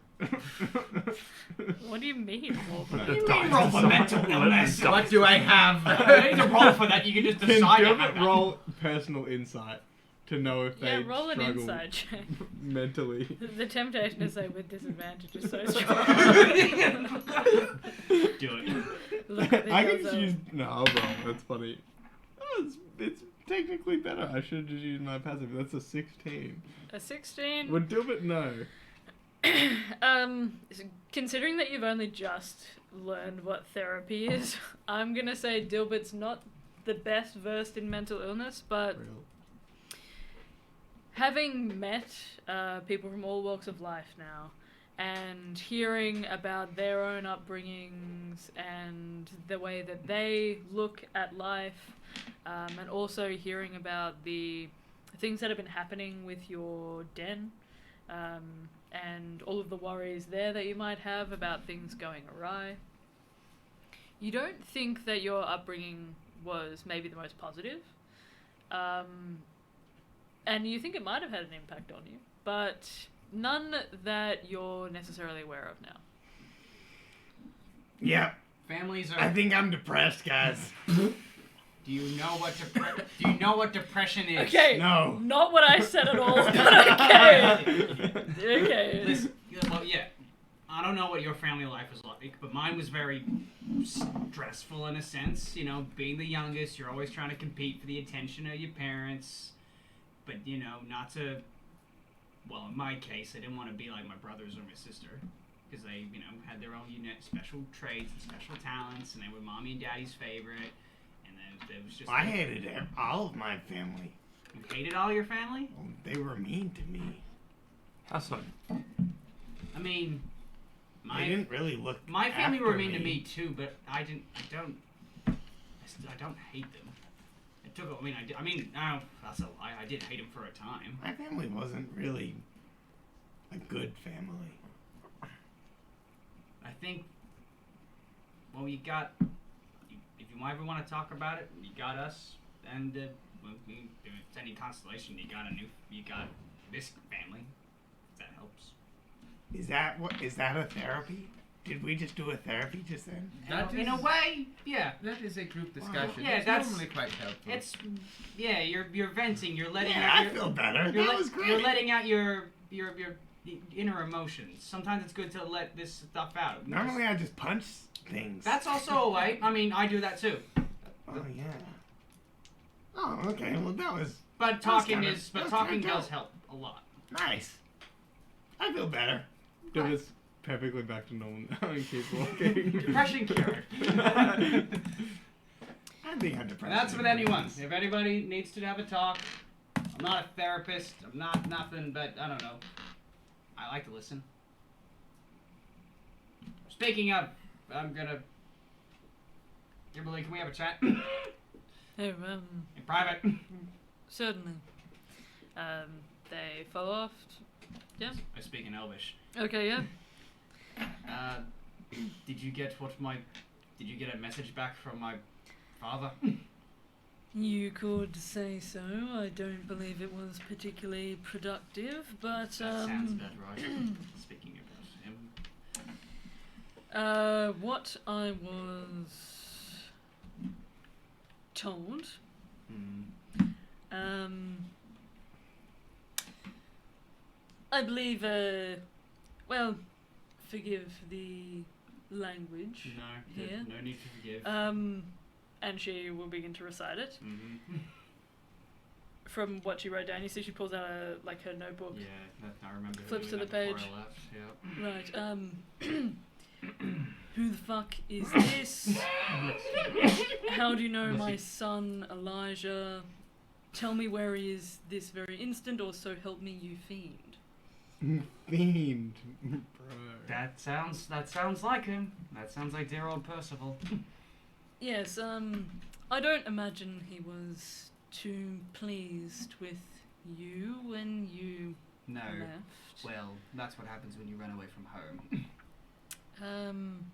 A: What do you mean?
B: What
C: do you mean roll for mental illness?
E: What do I have?
C: You don't need to roll for that, you can just
B: Can
C: decide to have
B: Dilbert
C: that.
B: roll personal insight to know if
A: Yeah,
B: they
A: roll an
B: struggle
A: inside check.
B: mentally?
A: The temptation is like with disadvantage is so
C: Do it.
A: Look at the
B: I can
A: odds
B: just
A: of-
B: use... No, I'll roll. That's funny. Oh, it's technically better. I should have just used my passive. That's a 16.
A: a 16.
B: Would Dilbert know?
A: Considering that you've only just learned what therapy is, I'm gonna say Dilbert's not the best versed in mental illness, but
B: Real.
A: having met people from all walks of life now, and hearing about their own upbringings and the way that they look at life, and also hearing about the things that have been happening with your den, and all of the worries there that you might have about things going awry, you don't think that your upbringing was maybe the most positive, and you think it might have had an impact on you, but none that you're necessarily aware of now.
B: Yeah,
C: Families
B: I
C: are.
B: think I'm depressed, guys.
C: Do you know what depression is?
A: Okay,
B: No.
A: not what I said at all, but okay. Okay.
C: Listen, well, yeah. I don't know what your family life was like, but mine was very stressful in a sense. You know, being the youngest, you're always trying to compete for the attention of your parents. But, you know, not to... Well, in my case, I didn't want to be like my brothers or my sister. Because they, you know, had their own unique special traits and special talents, and they were mommy and daddy's favorite. And then it was just...
B: I hated all of my family.
C: You hated all your family?
B: They were mean to me.
F: How so?
C: I mean...
B: They didn't really look
C: My family
B: after
C: were mean to me too, but I don't hate them. It took. I mean, no, that's a lie. I did hate them for a time.
B: My family wasn't really a good family.
C: I think. Well, you got. If you ever want to talk about it, you got us, and if it's any consolation, you got this family. If that helps.
B: Is that a therapy? Did we just do a therapy just then?
C: In a way, yeah.
E: That is a group discussion.
C: Yeah,
E: it's
C: that's-
E: normally quite helpful.
C: It's you're venting. You're letting.
B: Yeah, I
C: you're-
B: feel better.
C: You're
B: That was great.
C: You're letting out your inner emotions. Sometimes it's good to let this stuff out.
B: Normally I just punch things.
C: That's also a way. I mean, I do that too.
B: Oh yeah. Oh okay. Well that was
C: But
B: talking
C: talking does help a lot.
B: nice. I feel better. Do this perfectly back to normal now and keep walking.
C: Depression cured.
B: I think I'm depressed.
C: And that's with anyone. If anybody needs to have a talk, I'm not a therapist. I'm not nothing, but I don't know. I like to listen. Speaking of, I'm gonna. Kimberly, can we have a chat in
A: Oh,
C: private?
A: certainly. They follow off. Yeah.
C: I speak in Elvish.
A: Okay, yeah.
C: Did you get a message back from my father?
A: You could say so. I don't believe it was particularly productive, but
C: That sounds about right. Speaking about him.
A: what I was told. I believe, well, forgive the language.
C: No,
A: Here.
C: no need to forgive.
A: And she will begin to recite it.
C: Mm-hmm.
A: From what she wrote down, you see she pulls out her notebook.
C: Yeah, I remember.
A: Flips
C: doing
A: to
C: that
A: the
C: before
A: page.
C: I left.
A: Right, who the fuck is this? How do you know my son, Elijah? Tell me where he is this very instant, or so help me, you fiend.
B: Fiend. Bro.
C: That sounds like him. That sounds like dear old Percival.
A: Yes, I don't imagine he was too pleased with you when you
G: No.
A: left.
G: Well, that's what happens when you run away from home.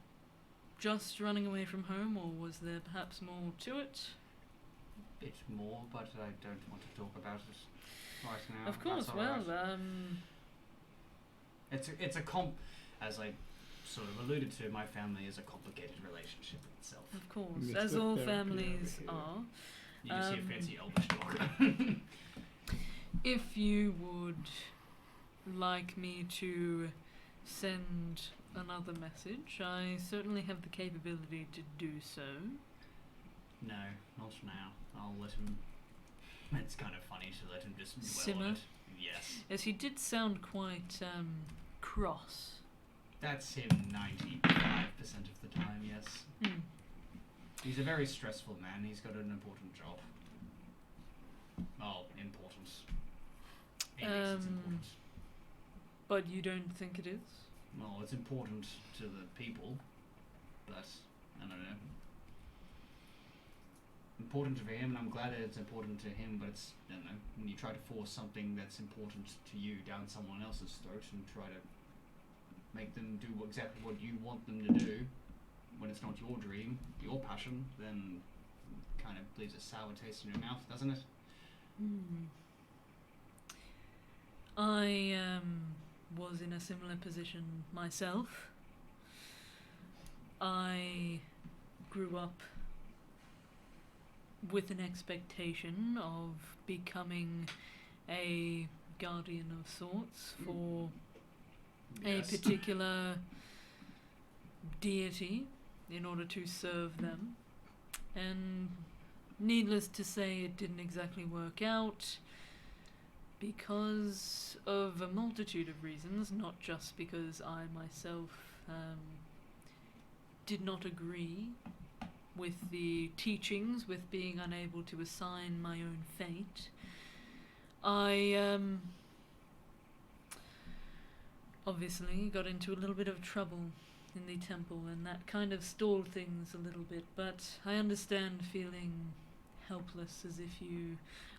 A: Just running away from home, or was there perhaps more to it?
G: Bit more, but I don't want to talk about it right now.
A: Of course,
G: That's
A: well,
G: all right. It's a as I sort of alluded to, my family is a complicated relationship in itself.
A: of course,
B: Mr.
A: as all
B: Therapy
A: families
B: over here.
A: are.
C: You just see a fancy elvish dog.
A: If you would like me to send another message, I certainly have the capability to do so.
C: No, not now. I'll let him. It's kind of funny to let him just dwell
A: Simmer?
C: on it. Yes.
A: Yes, he did sound quite cross.
C: That's him 95% of the time, yes.
A: Hmm.
C: He's a very stressful man. He's got an important job. Oh, important. He thinks it's important.
A: But you don't think it is?
C: Well, it's important to the people, but I don't know. Important for him, and I'm glad that it's important to him, but it's, I don't know, when you try to force something that's important to you down someone else's throat and try to make them do exactly what you want them to do, when it's not your dream, your passion, then it kind of leaves a sour taste in your mouth, doesn't it?
A: I was in a similar position myself. I grew up with an expectation of becoming a guardian of sorts for a
C: Yes.
A: particular deity in order to serve them. And needless to say, it didn't exactly work out because of a multitude of reasons, not just because I myself did not agree with the teachings, with being unable to assign my own fate. I obviously got into a little bit of trouble in the temple, and that kind of stalled things a little bit, but I understand feeling helpless, as if you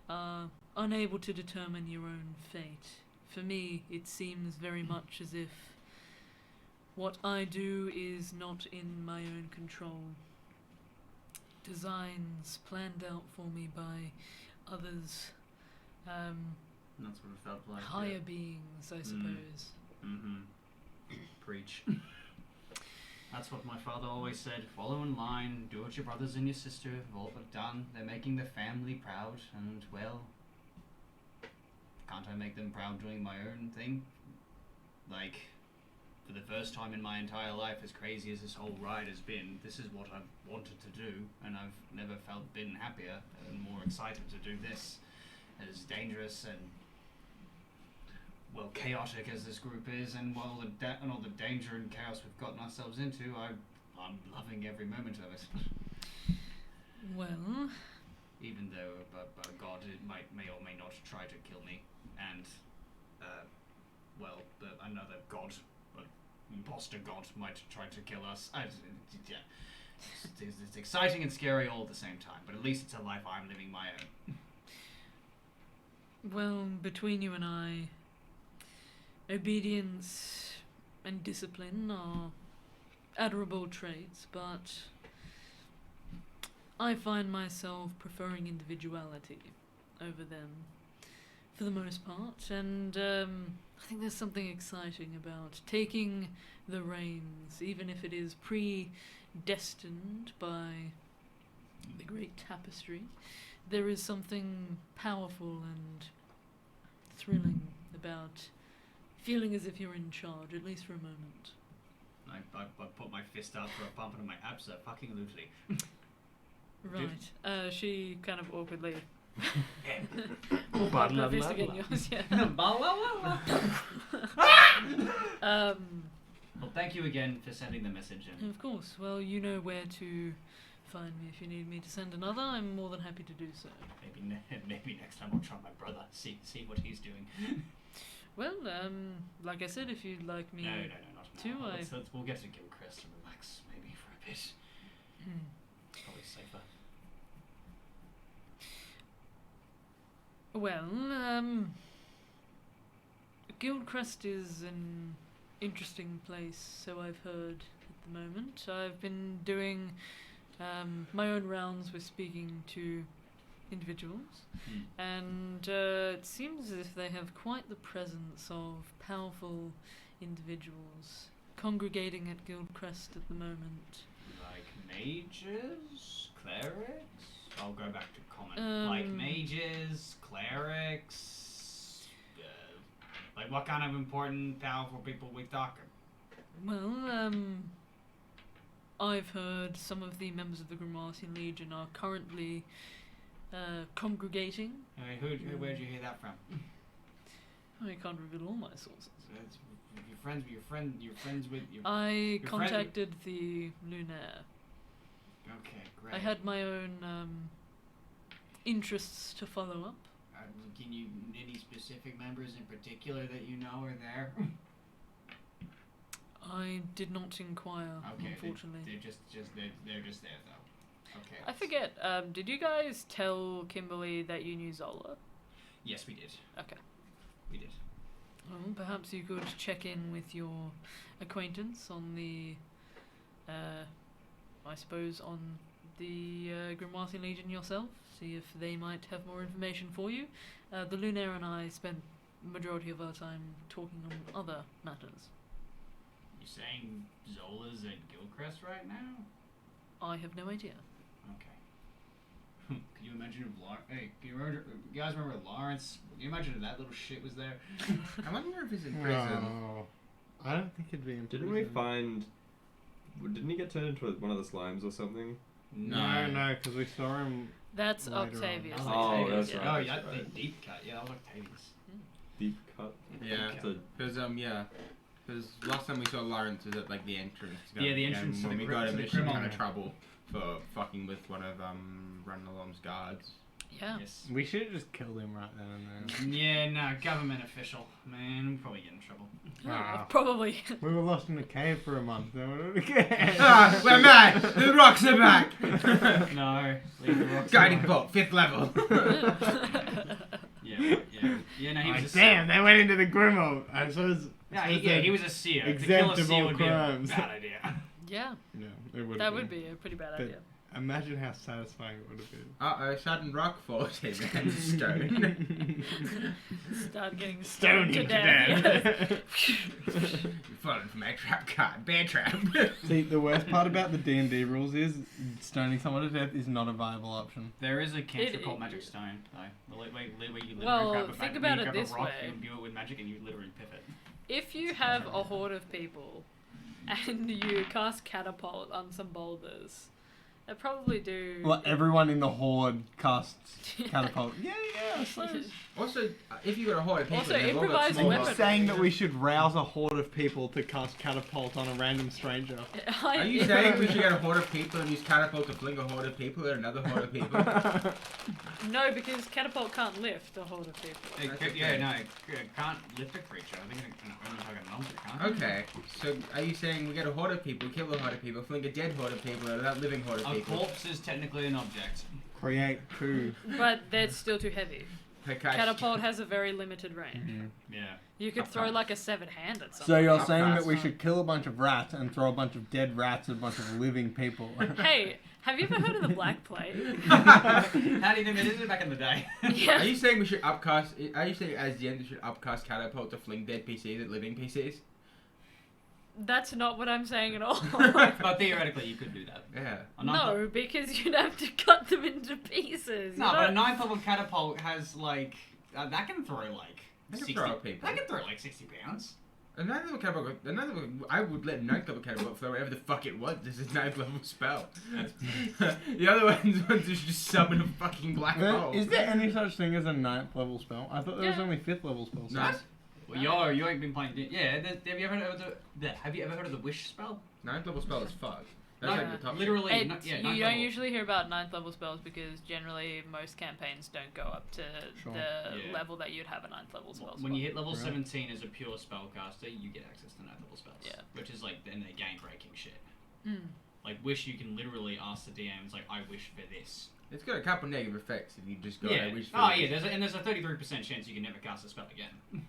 A: are unable to determine your own fate. For me, it seems very much as if what I do is not in my own control. Designs planned out for me by others,
C: That's what it felt like.
A: higher beings, I suppose.
C: Mm-hmm. Preach. That's what my father always said. Follow in line, do what your brothers and your sister have all done. They're making their family proud, and, well, can't I make them proud doing my own thing? Like, for the first time in my entire life, as crazy as this whole ride has been, this is what I've wanted to do, and I've never been happier and more excited to do this. As dangerous and, well, chaotic as this group is, and all the danger and chaos we've gotten ourselves into, I'm loving every moment of it.
A: Well,
C: Even though God may or may not try to kill me, and another god, imposter god, might try to kill us. Yeah, it's exciting and scary all at the same time. But at least it's a life I'm living my own.
A: well, between you and I, obedience and discipline are admirable traits, but I find myself preferring individuality over them for the most part, and I think there's something exciting about taking the reins, even if it is predestined by the great tapestry, there is something powerful and thrilling about feeling as if you're in charge, at least for a moment.
C: I put my fist up for a pump into my abso-fucking-lutely.
A: Right. She kind of awkwardly.
F: Blah,
A: Put her
F: blah,
A: fist
F: blah,
A: again,
F: blah.
A: yours, yeah.
C: Well, thank you again for sending the message in.
A: Of course. Well, you know where to find me if you need me to send another. I'm more than happy to do so.
C: Maybe next time I'll try my brother. See what he's doing.
A: Well, like I said, if you'd like me
C: No, not
A: to,
C: now. We'll get to Gildcrest and relax maybe for a bit. Probably safer.
A: Well, Gildcrest is an interesting place, so I've heard at the moment. I've been doing my own rounds with speaking to individuals, and it seems as if they have quite the presence of powerful individuals congregating at Gildcrest at the moment.
C: Like mages, clerics. I'll go back to common. Like mages, clerics. Like what kind of important, powerful people we talking?
A: Well, I've heard some of the members of the Grimwarsian Legion are currently congregating.
C: Where'd you hear that from?
A: I can't reveal all my sources.
C: You're friends with your.
A: I
C: your
A: contacted the Lunaire.
C: Okay, great.
A: I had my own interests to follow up.
C: Can you any specific members in particular that you know are there?
A: I did not inquire,
C: Okay,
A: unfortunately.
C: they're just there though. Okay.
A: I forget. Did you guys tell Kimberly that you knew Zola?
C: Yes, we did.
A: Okay.
C: We did.
A: Well, perhaps you could check in with your acquaintance on the, I suppose, on the Grimwarsian Legion yourself. See if they might have more information for you. The Lunaire and I spent the majority of our time talking on other matters.
C: You saying Zola's at Gildcrest right now?
A: I have no idea.
C: Okay. Can you imagine if you guys remember Lawrence? Can you imagine if that little shit was there?
E: I wonder if he's in prison.
B: No. I don't think it'd be in
F: Didn't we find... Didn't he get turned into one of the slimes or something?
B: No, because we saw him.
A: That's
B: Later on.
A: Octavius.
C: Oh,
F: Octavius,
C: that's
F: yeah.
C: right.
F: Oh,
C: Yeah,
F: that's right.
C: the deep cut. Yeah, that was Octavius.
F: Deep cut.
E: Yeah.
F: So,
E: Because last time we saw Lawrence was at like the entrance.
C: Yeah, the entrance to
E: when
C: the
E: we got him
C: to the
E: in some kind
C: criminal.
E: of trouble for fucking with one of Ranalom's guards.
A: Yeah.
C: Yes.
B: We should have just killed him right then and there.
C: Yeah, no, government official. Man, we'll probably get in trouble.
B: Ah.
A: Probably.
B: We were lost in a cave for a month. Then we were again.
E: We're back! The rocks are back!
C: No. Leave the rocks
E: Guiding
C: alone.
E: bolt, 5th level.
C: Yeah, no, he was a
B: Damn,
C: seer.
B: they went into the Grimold. I suppose.
C: Yeah, he was a seer. To kill a
B: exempt of
C: seer
B: all
C: would be a
B: crimes.
C: bad idea.
A: Yeah,
B: No, it would.
A: that would be a pretty bad
B: But-
A: idea.
B: Imagine how satisfying it would have been.
E: Sudden rock falls him and stone.
A: Start getting
B: Stoned
A: stoned to
B: to
A: death.
B: death.
E: You've fallen from a trap card. Bear trap.
B: See, the worst part about the D&D rules is stoning someone to death is not a viable option.
C: There is a cantrip
A: It-
C: called Magic Stone, though. Where you literally
A: Well,
C: grab a
A: think
C: you
A: about it
C: grab
A: this
C: a rock,
A: way.
C: you imbue it with magic, and you literally piff it.
A: If you have a horde of people and you cast catapult on some boulders, they probably do.
B: Well, everyone in the horde casts catapult. Yeah, I suppose.
E: Also, if you got a horde of people,
A: Also,
E: they've all got
A: improvised
E: small
A: weapon.
B: You're
E: rocks.
B: saying that we should rouse a horde of people to cast catapult on a random stranger.
E: Are you saying we should get a horde of people and use catapult to fling a horde of people at another horde of people?
A: No, because catapult can't lift a horde of people.
C: It
E: That's
C: could-
E: okay.
C: Yeah, no, it can't lift a creature. I think it can only target a monster, can't it?
E: Okay, so are you saying we get a horde of people, kill a horde of people, fling a dead horde of people at a living horde of
C: A
E: people?
C: corpse is technically an object.
B: Create coup.
A: But that's still too heavy.
E: Okay.
A: Catapult has a very limited range.
C: Yeah.
A: You could
E: Up
A: throw
E: fast.
A: like a severed hand at
B: So
A: someone.
B: you're
E: Up
B: saying that
E: fast.
B: we should kill a bunch of rats and throw a bunch of dead rats at a bunch of living people.
A: Hey, have you ever heard of the Black Plague?
C: How do you think they did it back in the day?
E: Are
A: Yeah.
E: you saying we should upcast? Are you saying as the end we should upcast catapult to fling dead PCs at living PCs?
A: That's not what I'm saying at all.
G: But theoretically, you could do that.
E: Yeah.
G: A ninth level-
A: No, because you'd have to cut them into pieces.
G: No,
A: You
G: but a
A: don't-
G: ninth level catapult has like that can throw like
E: They can
G: 60.
E: throw people.
G: That can throw like 60 pounds.
E: I would let ninth level catapult throw whatever the fuck it was. This is ninth level spell. The other ones is just summon a fucking black hole.
B: Is there any such thing as a 9th level spell? I thought there was
A: Yeah.
B: only 5th level spells.
E: No.
G: Well, you ain't been playing. Yeah, have you ever heard of Have you ever heard of the wish spell?
E: Ninth level spell is fuck. That's
G: No,
E: like the top.
G: literally.
A: It-
G: Not, yeah,
A: you
G: ninth
A: don't
G: level.
A: usually hear about 9th level spells because generally most campaigns don't go up to
B: Sure.
A: the
G: Yeah.
A: level that you'd have a 9th level spell.
G: When you hit level
B: Right.
G: 17 as a pure spellcaster, you get access to ninth level spells.
A: Yeah.
G: Which is like then they're game breaking shit.
A: Mm.
G: Like wish, you can literally ask the DM. It's like I wish for this.
E: It's got a couple negative effects if you just go.
G: Yeah.
E: I wish for
G: Oh
E: this.
G: yeah. There's a 33% chance you can never cast a spell again.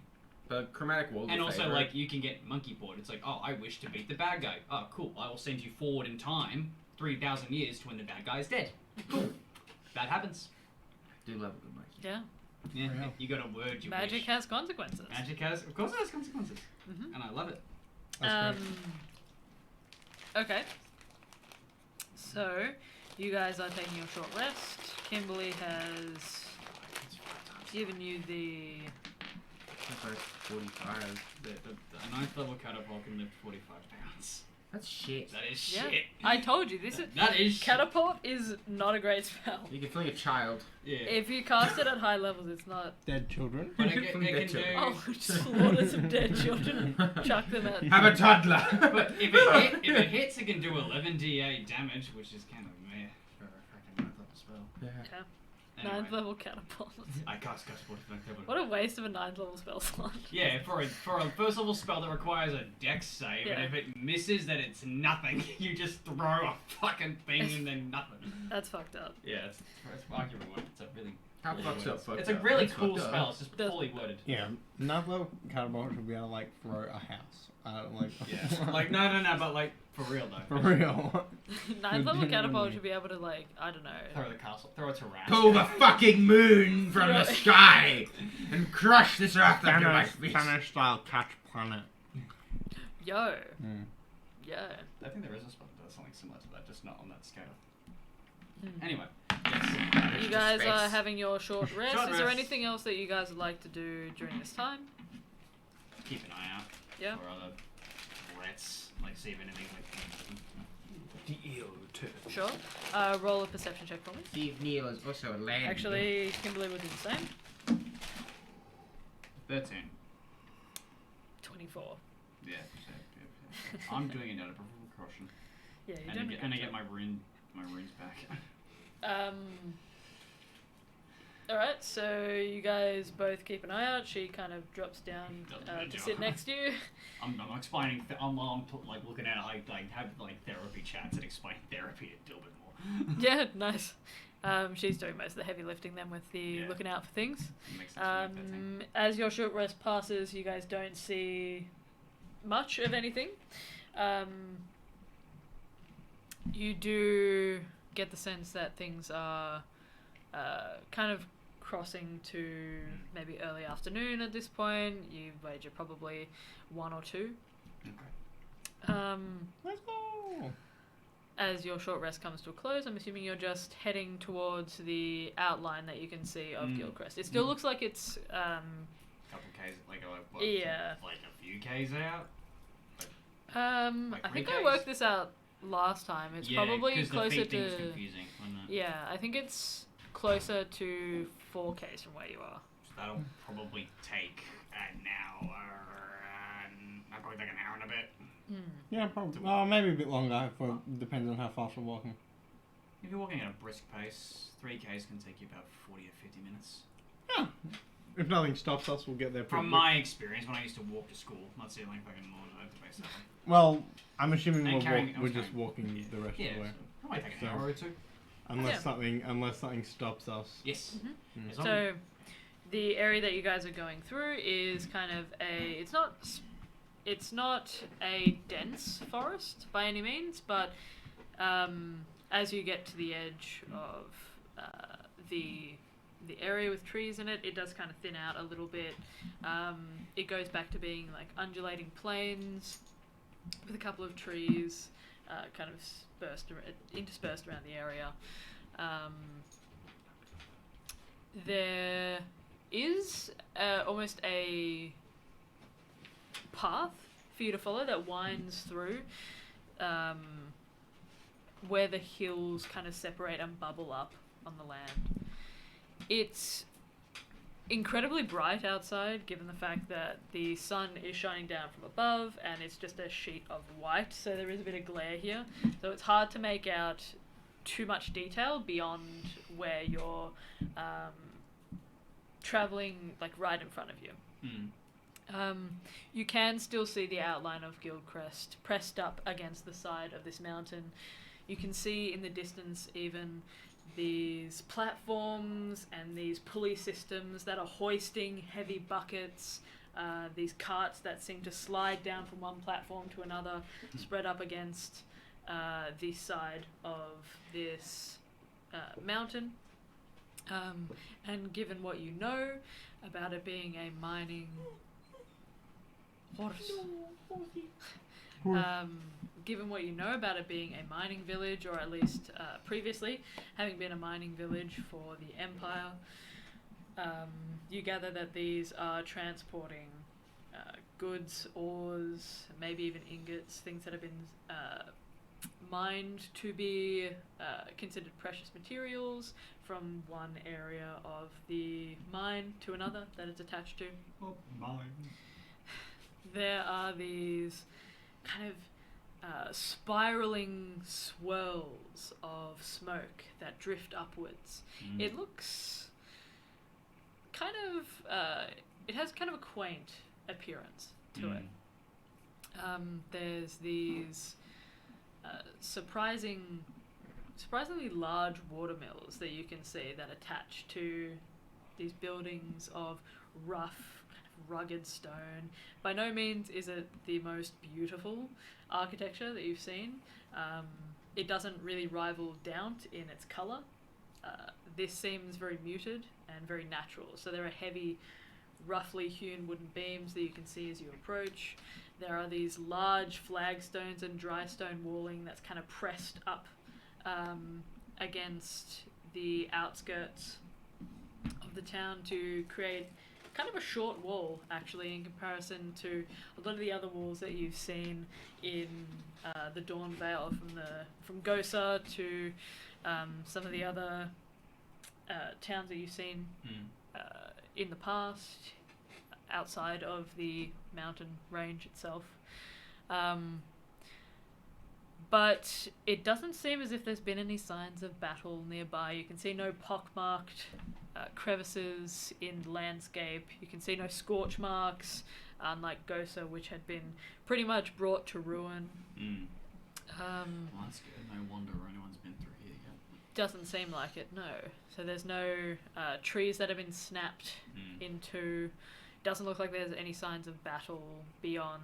E: But chromatic wall.
G: And also, like, you can get monkey board. It's like, oh, I wish to beat the bad guy. Oh, cool. I will send you forward in time 3,000 years to when the bad guy is dead. Cool. That happens.
E: do love a good monkey.
A: Yeah.
G: Yeah.
B: Yeah.
G: You got a word you
A: Magic
G: wish.
A: has consequences.
G: Magic has, of course, it has consequences,
A: Mhm.
G: and I love it.
B: That's
A: Okay. So, you guys are taking your short rest. Kimberly has given you the...
E: That's like 45.
G: The 9th level catapult can lift 45 pounds.
E: That's shit.
G: That is
A: Yeah.
G: shit.
A: I told you, this is...
G: That is shit.
A: Catapult is not a great spell.
E: You can fling a child.
G: Yeah.
A: If you cast it at high levels, it's not...
B: Dead children.
G: But
E: You
G: it
E: can
G: can
E: get
G: do.
E: to-
A: Oh, slaughter some dead children. Chuck them at...
E: Have a toddler.
G: But if it hits, it can do 11d8 damage, which is kind of meh for a fucking 9th level spell.
E: Yeah.
A: Yeah.
G: Anyway,
A: 9th level catapult.
G: I cast catapult.
A: What a waste of a 9th level spell slot.
G: Yeah, for a first level spell that requires a dex save,
A: Yeah.
G: and if it misses, then it's nothing. You just throw a fucking thing and then nothing.
A: That's fucked up.
G: Yeah, it's arguable. It's a really.
E: How
G: really
E: fucked
G: worded-
E: up? Fucked
G: It's a
E: up.
G: really
E: That's
G: cool
E: fucked up.
G: spell. It's just
A: Does-
G: poorly worded.
B: Yeah, 9th level catapult should be able to like throw a house. Like.
G: Yeah. Like no, but like for real though.
B: For real.
A: 9th level catapult
B: Genuinely.
A: should be able to, like, I don't know.
G: Throw the castle. Throw a terrace.
E: Pull the fucking moon from the sky and crush this earth under my feet.
B: Spanish style catch planet.
A: Yo.
B: Mm.
A: Yo.
G: I think there is a spell that does something similar to that, just not on that scale.
A: Hmm.
G: Anyway, yes.
A: You guys are
E: space.
A: having your short rest.
G: Short
A: Is there
G: rest.
A: anything else that you guys would like to do during this time?
G: Keep an eye out
A: Yeah.
G: for other threats, like see if anything like.
A: Sure. Roll a perception check for me.
E: Steve Neal is also a land.
A: Actually, Kimberly will do the same.
G: 13.
A: 24.
G: Yeah. I'm doing it out of precaution.
A: Yeah, you
G: And
A: don't.
G: I get my runes back.
A: Alright, so you guys both keep an eye out. She kind of drops down to sit next to you.
G: I'm explaining. I'm like looking at it. I have like therapy chats and explain therapy a little bit more.
A: Yeah, nice. She's doing most of the heavy lifting then with the
G: Yeah.
A: looking out for things.
G: It makes sense to make that thing.
A: As your short rest passes, you guys don't see much of anything. You do get the sense that things are kind of crossing to maybe early afternoon at this point. You wager probably 1 or 2.
G: Okay.
B: Let's go.
A: As your short rest comes to a close, I'm assuming you're just heading towards the outline that you can see of Gildcrest. It still looks like it's
G: Couple k's, like what,
A: Yeah.
G: like a few k's out. Like
A: I think
G: 3
A: I
G: Ks?
A: worked this out last time. It's
G: Yeah,
A: probably
G: 'cause the
A: closer
G: feet thing's
A: to
G: confusing, wasn't it?
A: yeah. I think it's closer to 4Ks from where you are.
G: So that'll probably take an hour, and that'll probably take an hour and a bit.
B: Yeah, probably. Maybe a bit longer. Depends on how fast we're walking.
G: If you're walking at a brisk pace, 3 k's can take you about 40 or 50 minutes.
B: Yeah. If nothing stops us, we'll get there.
G: From my experience, when I used to walk to school, not saying like fucking more to base that.
B: Well, I'm assuming
G: And carrying- I
B: we're
G: was
B: just
G: carrying-
B: walking the rest
G: Yeah,
B: of the way,
G: so that might take an
B: So-
G: hour or 2.
B: unless
A: Yeah.
B: something stops us.
G: Yes.
B: Mm.
G: As long
A: So, the area that you guys are going through is kind of it's not a dense forest by any means, but as you get to the edge of the area with trees in it, it does kind of thin out a little bit. It goes back to being like undulating plains, with a couple of trees kind of interspersed around the area. There is almost a path for you to follow that winds through where the hills kind of separate and bubble up on the land. It's incredibly bright outside, given the fact that the sun is shining down from above and it's just a sheet of white, so there is a bit of glare here. So it's hard to make out too much detail beyond where you're traveling, like right in front of you. You can still see the outline of Gildcrest pressed up against the side of this mountain. You can see in the distance even these platforms and these pulley systems that are hoisting heavy buckets, these carts that seem to slide down from one platform to another, spread up against the side of this mountain. And given what you know about it being a mining given what you know about it being a mining village, or at least previously having been a mining village for the Empire, you gather that these are transporting goods, ores, maybe even ingots, things that have been mined to be considered precious materials from one area of the mine to another that it's attached to.
C: Oh, mine.
A: There are these kind of spiraling swirls of smoke that drift upwards. It looks kind of, it has kind of a quaint appearance to it. There's these surprisingly large watermills that you can see that attach to these buildings of rough, rugged stone. By no means is it the most beautiful architecture that you've seen. It doesn't really rival Daunt in its colour. This seems very muted and very natural. So there are heavy, roughly hewn wooden beams that you can see as you approach. There are these large flagstones and dry stone walling that's kind of pressed up against the outskirts of the town to create kind of a short wall, actually, in comparison to a lot of the other walls that you've seen in the Dawn Vale, from Gosa to some of the other towns that you've seen in the past, outside of the mountain range itself. But it doesn't seem as if there's been any signs of battle nearby. You can see no pockmarked crevices in the landscape. You can see no scorch marks, unlike Gosa, which had been pretty much brought to ruin.
G: Well, that's good. No wonder anyone's been through here yet.
A: Doesn't seem like it, no. So there's no trees that have been snapped into. Doesn't look like there's any signs of battle beyond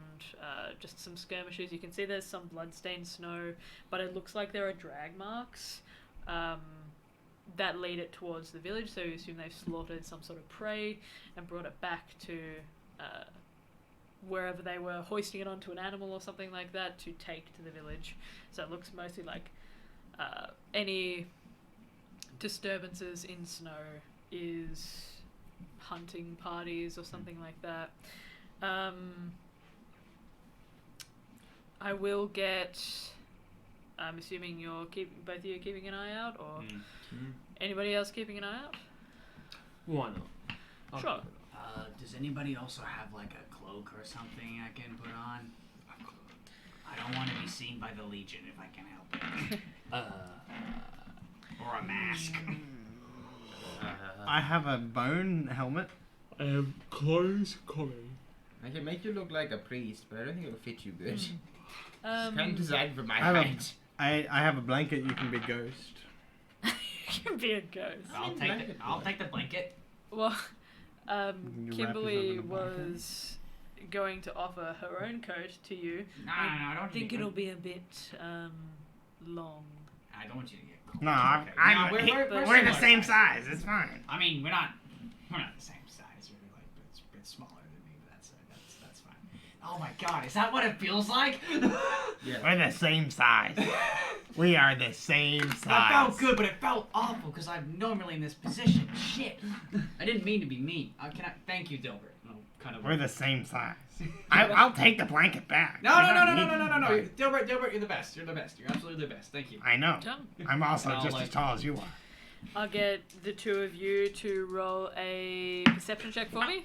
A: just some skirmishes. You can see there's some bloodstained snow, but it looks like there are drag marks that lead it towards the village, so you assume they've slaughtered some sort of prey and brought it back to wherever they were hoisting it onto an animal or something like that to take to the village. So it looks mostly like any disturbances in snow is hunting parties or something like that. I will get... I'm assuming both of you are keeping an eye out, or anybody else keeping an eye out?
B: Why not?
A: Sure.
G: Does anybody also have like a cloak or something I can put on? I don't want to be seen by the Legion if I can help it. Or a mask.
B: I have a bone helmet. I have clothes coming.
E: I can make you look like a priest, but I don't think it'll fit you good. It's kind of designed for my
B: I have a-
E: height.
B: I have a blanket. You can be ghost.
A: You can be a ghost.
G: I'll take the blanket.
A: Well,
B: You wrap yourself
A: Kimberly
B: in a blanket.
A: was going to offer her own coat to you.
G: No, I don't want you
A: think
G: to get
A: it'll
G: cold.
A: be a bit long.
G: I don't want you to get cold.
B: No,
G: No, we're
B: we're the
G: similar
B: same
G: size.
B: size. It's fine.
G: I mean, we're not the same size. We're like a bit smaller than me, but that's fine. Oh my god, is that what it feels like?
E: Yeah.
B: We're the same size. We are the same size.
G: That felt good, but it felt awful because I'm normally in this position. Shit. I didn't mean to be mean. Thank you, Dilbert. No, kind of.
B: We're the same size. I'll take the blanket back.
G: No.
B: You don't need
G: Dilbert, you're the best. You're the best. You're absolutely the best. Thank you.
B: I know.
A: Done.
B: I'm also
G: No,
B: just
G: like-
B: as tall as you are.
A: I'll get the two of you to roll a perception check for me.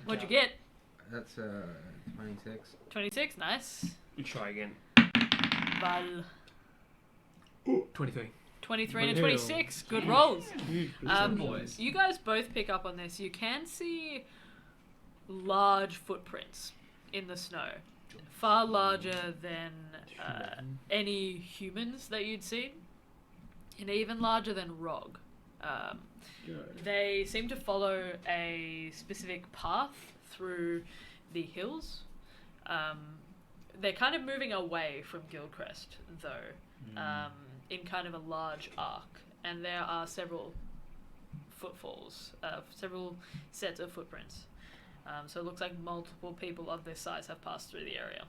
A: What'd you get?
E: That's 26.
A: 26, nice.
H: You try again.
A: Val.
H: 23.
A: 23 and a 26. Good rolls.
G: Boys.
A: You guys both pick up on this. You can see large footprints in the snow. Far larger than any humans that you'd seen. And even larger than Rog. They seem to follow a specific path through the hills. They're kind of moving away from Gildcrest, though, in kind of a large arc. And there are several footfalls, several sets of footprints. So it looks like multiple people of this size have passed through the area.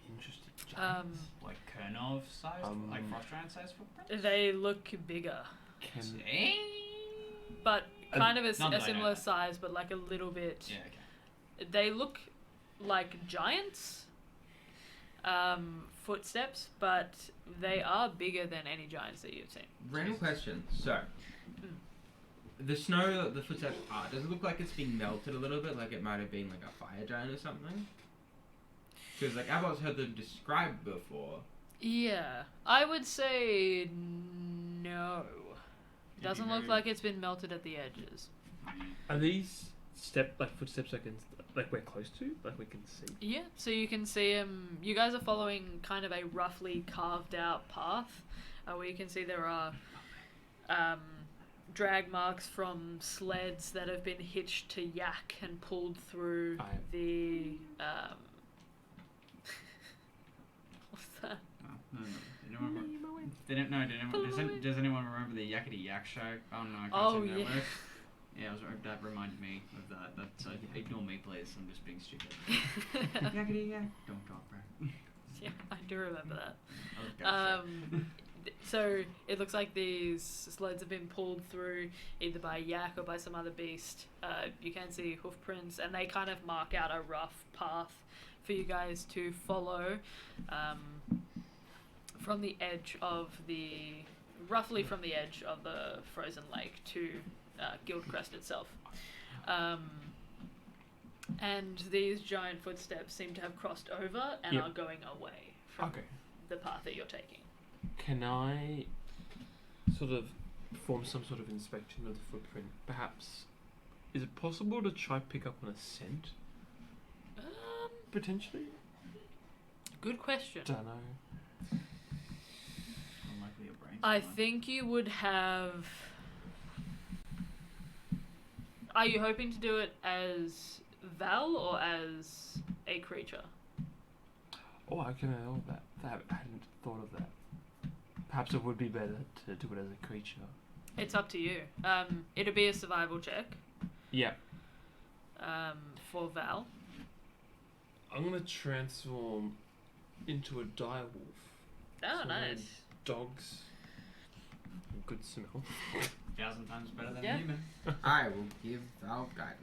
H: Interesting.
G: Like Kernov size, like Frost Giant size footprint.
A: They look bigger,
G: Eh?
A: but kind of
G: not
A: a
G: that I know
A: similar
G: that.
A: size, but like a little bit.
G: Yeah. Okay.
A: They look like giants footsteps, but they are bigger than any giants that you've seen.
E: Random question. So, the snow that the footsteps are, does it look like it's been melted a little bit? Like it might have been like a fire giant or something? Because like I've also heard them described before.
A: Yeah, I would say no. Doesn't look like it's been melted at the edges.
H: Are these footsteps we're close to? Like we can see?
A: Yeah, so you can see them. You guys are following kind of a roughly carved out path where you can see there are drag marks from sleds that have been hitched to yak and pulled through the. What's that?
G: Does anyone remember the Yakety Yak show? Oh no, I can't
A: Oh,
G: sing that
A: yeah.
G: word. Yeah, that reminded me of that. That's ignore me, please. I'm just being stupid. Yakety Yak. Don't talk, bro.
A: Yeah, I do remember that.
G: Oh,
A: So it looks like these sleds have been pulled through either by a yak or by some other beast. You can see hoof prints, and they kind of mark out a rough path for you guys to follow from the edge of roughly from the edge of the frozen lake to Gildcrest itself. And these giant footsteps seem to have crossed over and are going away from the path that you're taking.
H: Can I sort of perform some sort of inspection of the footprint? Perhaps, is it possible to try pick up on a scent? Potentially?
A: Good question.
H: Don't know.
G: Unlikely a brain.
A: I think you would have. Are you hoping to do it as Val or as a creature?
H: Oh, I can know that. I hadn't thought of that. Perhaps it would be better to do it as a creature.
A: It's up to you. It'll be a survival check.
H: Yeah.
A: For Val.
H: I'm gonna transform into a dire wolf.
A: Oh,
H: So
A: nice.
H: Dogs. Good smell.
G: 1,000 times better than
A: Yeah.
G: a human.
E: I will give Val guidance.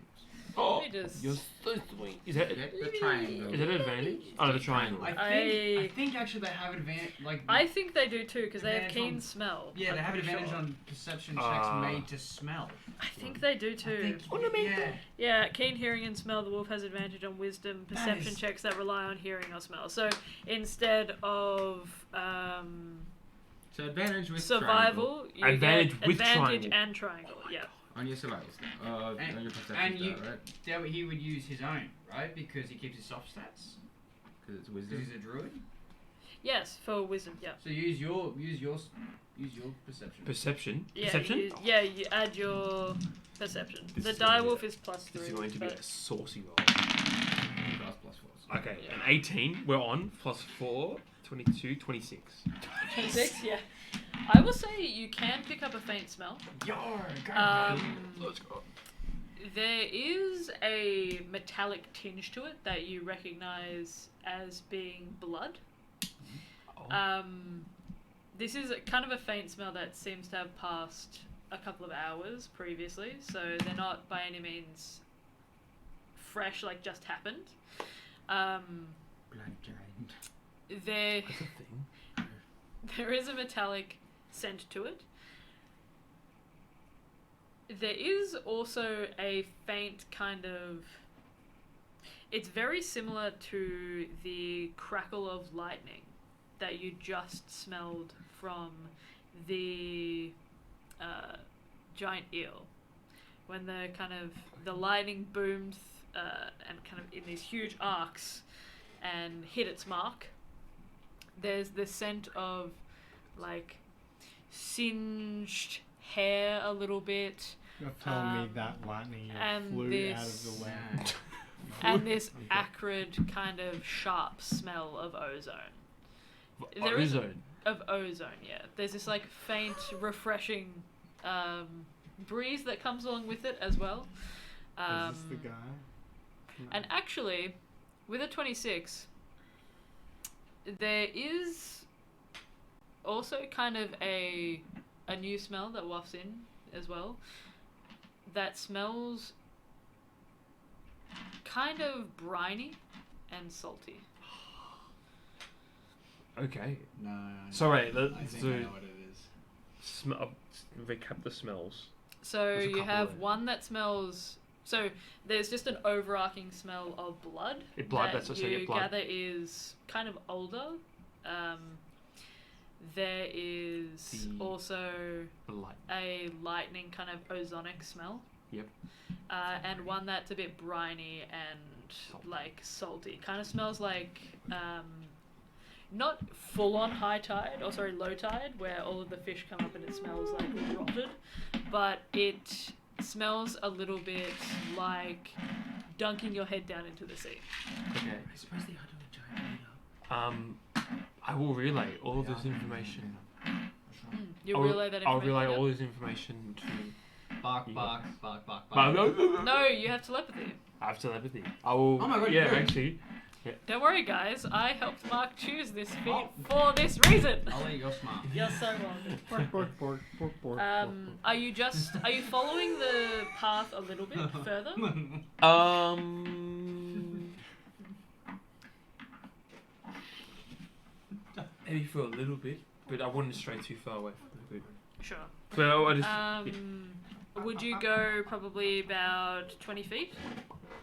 H: Oh,
A: Let me just-
H: you're so sweet. Is that
E: Get the triangle.
H: an advantage? Oh, the triangle.
G: I think actually they have advantage. Like
A: I think they do too because they have
G: Advantage
A: keen
G: on-
A: smell.
G: yeah, they
A: I'm
G: have
A: pretty
G: advantage
A: sure.
G: on perception checks made to smell.
A: I think they do too.
G: Yeah.
A: Yeah, keen hearing and smell. The wolf has advantage on wisdom perception
G: is-
A: checks that rely on hearing or smell. So instead of
E: So advantage with triangle.
A: survival, you
H: Advantage
A: get
H: with
A: advantage
H: triangle.
A: and triangle. Yeah.
E: On your survival stat. On your perception
G: And you,
E: stat, right?
G: that he would use his own, right? Because he keeps his soft stats.
E: Because it's
G: Because
E: wisdom.
G: he's a druid.
A: Yes, for wisdom. Yeah.
G: So use your perception.
H: Perception.
A: Yeah.
H: Perception.
A: You add your perception.
H: This
A: the
H: is
A: die
H: going
A: wolf
H: to-
A: is +3.
H: This is going to be
A: but-
H: a saucy roll.
E: Plus +4.
H: Okay,
A: Yeah.
H: an 18. We're on. Plus 4. 22. 26.
A: 26. Yeah. I will say you can pick up a faint smell.
G: Yo,
H: Let's go.
A: There is a metallic tinge to it that you recognize as being blood.
H: Oh.
A: This is kind of a faint smell that seems to have passed a couple of hours previously, so they're not by any means fresh, like just happened.
E: Blood giant.
A: There,
H: That's a thing.
A: there is a metallic scent to it. There is also a faint kind of... It's very similar to the crackle of lightning that you just smelled from the giant eel. When the lightning boomed and kind of in these huge arcs and hit its mark, there's the scent of like singed hair a little bit.
B: You're telling me that lightning
A: and
B: flew out of
A: this-
B: the land.
A: And this acrid kind of sharp smell of ozone. There is
H: Ozone.
A: of ozone, yeah. There's this like faint, refreshing breeze that comes along with it as well.
B: Is this the guy?
A: And actually, with a 26, there is also kind of a new smell that wafts in as well. That smells kind of briny and salty.
H: Okay.
C: No.
H: So wait,
C: I think I know what it is.
H: Recap the smells.
A: So
H: There's a
A: you
H: couple
A: have
H: there.
A: one that smells. So there's just an overarching smell of blood.
H: Blood,
A: that
H: that's what I say,
A: you
H: yeah, blood.
A: gather is kind of older. There is
H: The-
A: also
H: The light.
A: a lightning kind of ozonic smell.
H: Yep.
A: And one that's a bit briny and
H: Salty.
A: like salty. Kind of smells like not full on high tide, or sorry, low tide, where all of the fish come up and it smells like rotted, but it smells a little bit like dunking your head down into the sea.
H: Okay.
E: I suppose they are doing a giant meetup.
H: I will relay all of this information.
A: You relay that information.
H: I'll relay
A: yep.
H: all this information to.
C: Bark,
H: Yeah.
C: bark, bark, bark,
H: No,
C: bark.
H: no.
A: No, you have telepathy.
H: I have telepathy. I will.
C: Oh my God,
H: Yeah,
C: you do?
H: actually.
A: Don't worry, guys. I helped Mark choose this feat
C: Oh.
A: for this reason.
C: Ollie, you're smart.
A: You're so welcome.
B: Bork, bork, bork, bork, bork,
A: Are you following the path a little bit further?
H: Maybe for a little bit, but I wouldn't stray too far away from the group.
A: Sure.
H: Well, I just.
A: Would you go probably about 20 feet?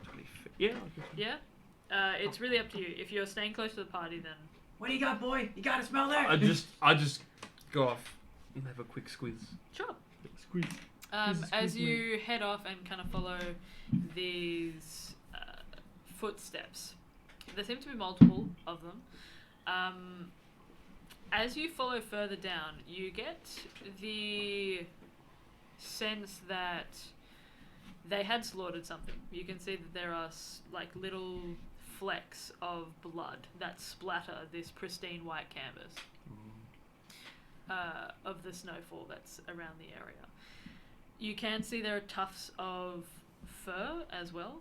H: 20 feet. Yeah. I guess.
A: Yeah? It's really up to you. If you're staying close to the party, then...
C: What do you got, boy? You got a smell there?
H: I just go off and have a quick squeeze.
A: Sure.
B: Squeeze.
A: As you head off and kind of follow these footsteps, there seem to be multiple of them. As you follow further down, you get the sense that they had slaughtered something. You can see that there are like little flecks of blood that splatter this pristine white canvas of the snowfall that's around the area. You can see there are tufts of fur as well,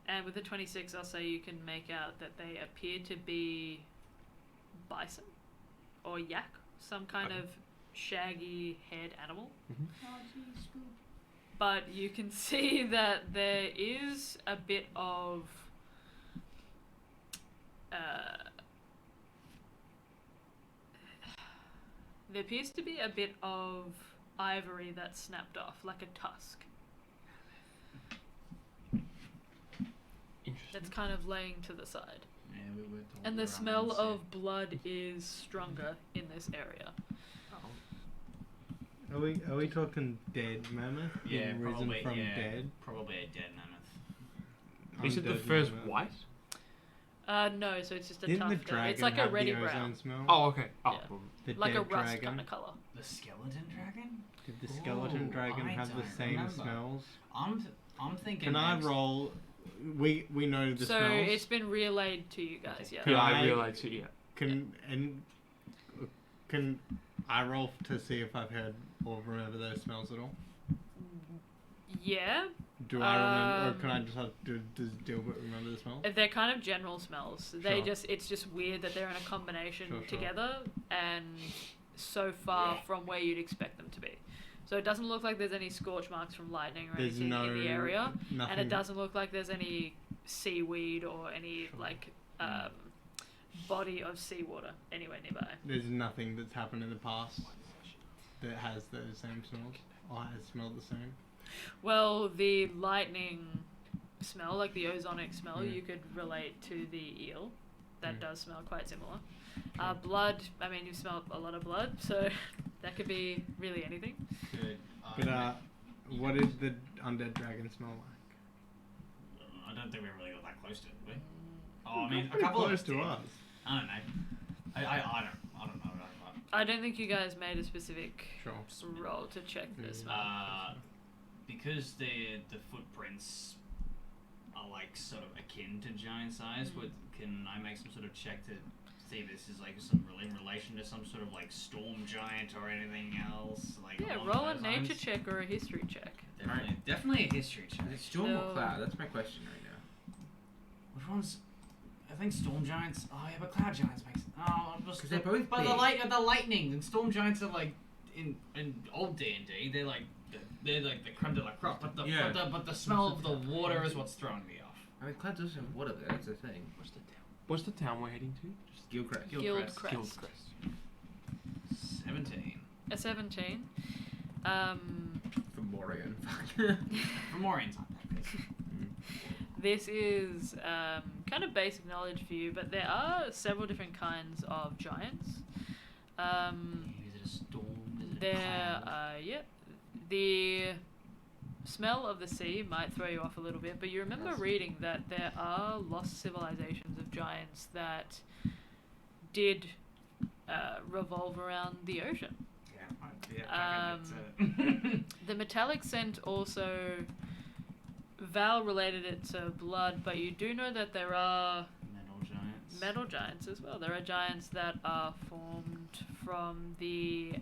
A: and with the 26 I'll say you can make out that they appear to be bison or yak, some kind of shaggy haired animal. But you can see that there is a bit of there appears to be a bit of ivory that's snapped off, like a tusk,
H: Interesting.
A: that's kind of laying to the side.
C: Yeah, we were told
A: And
C: we
A: the
C: were
A: smell
C: unsafe.
A: of blood is stronger in this area.
B: Are we talking dead mammoth?
C: Yeah,
B: Being risen
C: probably,
B: from
C: yeah.
B: dead?
C: Probably a dead mammoth.
H: Is it the
B: Undead
H: first
B: mammoth.
H: white?
A: No, so it's just a
B: Didn't the
A: tuft.
B: dragon
A: It's like a
B: have
A: reddy
B: the
A: brown,
B: ozone smell?
H: Oh, okay. Oh,
A: Yeah.
H: well,
B: The
A: like a
B: dead
A: rust
B: dragon.
A: kind of color.
C: The skeleton dragon?
B: Did the skeleton
C: Ooh,
B: dragon
C: I
B: have the
C: don't
B: same
C: remember.
B: smells?
C: I'm thinking.
B: Can I
C: next-
B: roll? We know the
A: So
B: smells.
A: it's been relayed to you guys, yeah.
H: yeah, I
B: I-
H: realized it. Yeah.
B: Can I roll to see if I've heard or remember those smells at all?
A: Yeah,
B: Do I remember, or can I just have does Dilbert remember the smell?
A: They're kind of general smells. They
B: Sure.
A: it's just weird that they're in a combination
B: Sure.
A: together and so far from where you'd expect them to be. So it doesn't look like there's any scorch marks from lightning or
B: There's
A: anything in the area,
B: nothing.
A: and it doesn't look like there's any seaweed or any like body of seawater anywhere nearby.
B: There's nothing that's happened in the past that has those same smells or has smelled the same.
A: Well, the lightning smell, like the ozonic smell,
B: Mm.
A: you could relate to the eel. That
B: Mm.
A: does smell quite similar.
B: Okay.
A: Blood, I mean, you've smelled a lot of blood, so that could be really anything.
C: Good.
B: But what did the undead dragon smell like?
C: I don't think we really got that close to it, did we? Oh,
B: We
C: I mean,
B: got
C: a
B: pretty
C: couple
B: close
C: of
B: to us.
C: I don't know. I don't know.
A: I don't think you guys made a specific
B: Sure.
A: roll to check the
B: Mm.
A: smell.
C: Because the footprints are like sort of akin to giant size. Can I make some sort of check to see if this is like in relation to some sort of like storm giant or anything else? Like
A: Yeah,
C: along
A: roll a
C: those
A: nature
C: lines?
A: check or a history check.
C: Definitely a history check.
E: Is it storm
A: No.
E: or cloud? That's my question right now.
C: Which one's? I think storm giants. Oh yeah, but cloud giants makes. Oh, I'm just.
E: 'Cause they're both
C: But
E: big.
C: the lightning and storm giants are like in old D&D. They're like the creme de la crop. But the smell of the water is what's throwing me off.
E: I mean, clouds also have water there. That's the thing.
H: What's the town we're heading to?
E: Just Gildcrest.
A: Gildcrest.
H: Gildcrest.
C: 17.
A: A 17.
E: From Morian.
C: Fomorians aren't that good.
A: This is kind of basic knowledge for you, but there are several different kinds of giants.
C: Is it a storm? Is it a
A: There,
C: cloud?
A: yeah. The smell of the sea might throw you off a little bit, but you remember reading that there are lost civilizations of giants that did revolve around the ocean. The metallic scent also, Val related it to blood, but you do know that there are metal giants as well. There are giants that are formed from the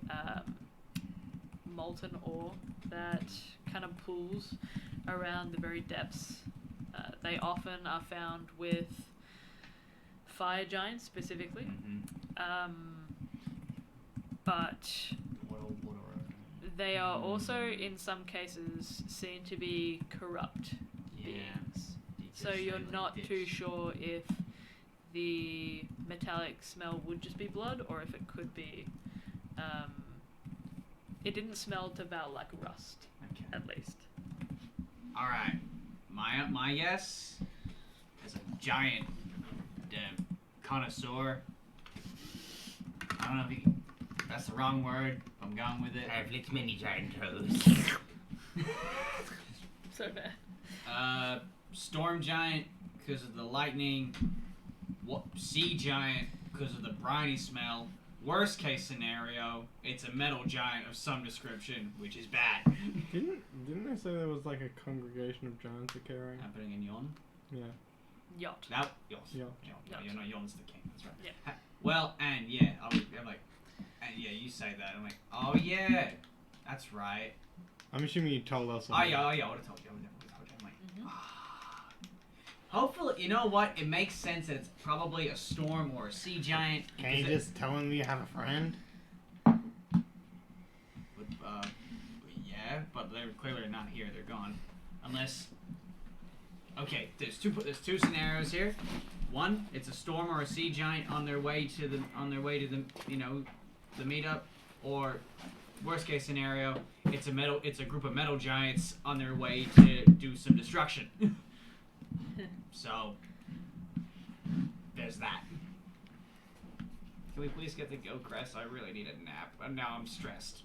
A: molten ore that kind of pools around the very depths. They often are found with fire giants specifically, but they are also in some cases seen to be corrupt beings. So you're not too sure if the metallic smell would just be blood or if it could be. It didn't smell to Val like rust, at least.
C: All right, my guess is a giant connoisseur. I don't know if that's the wrong word. I'm going with it.
E: I've licked many giant toes.
A: So bad.
C: Storm giant because of the lightning. Sea giant because of the briny smell. Worst case scenario, it's a metal giant of some description, which is bad.
B: Didn't they say there was like a congregation of giants occurring?
C: Happening in Yon.
B: Yeah.
A: Yacht.
C: That Yon.
B: Yeah.
C: You know, Yon's the king. That's right.
A: Yeah.
C: Well, and yeah, I'm like, and yeah, you say that. I'm like, oh yeah, that's right.
B: I'm assuming you told us.
C: Oh yeah, I would have told you. I would have told you. I'm like, hopefully, you know what? It makes sense that it's probably a storm or a sea giant.
B: Can you just tell him you have a friend?
C: Yeah, but they're clearly not here. They're gone, unless. Okay, there's two scenarios here. One, it's a storm or a sea giant on their way to the the meetup, or worst case scenario, it's a group of metal giants on their way to do some destruction. So there's that. Can we please get the Gildcrest? I really need a nap, and now I'm stressed.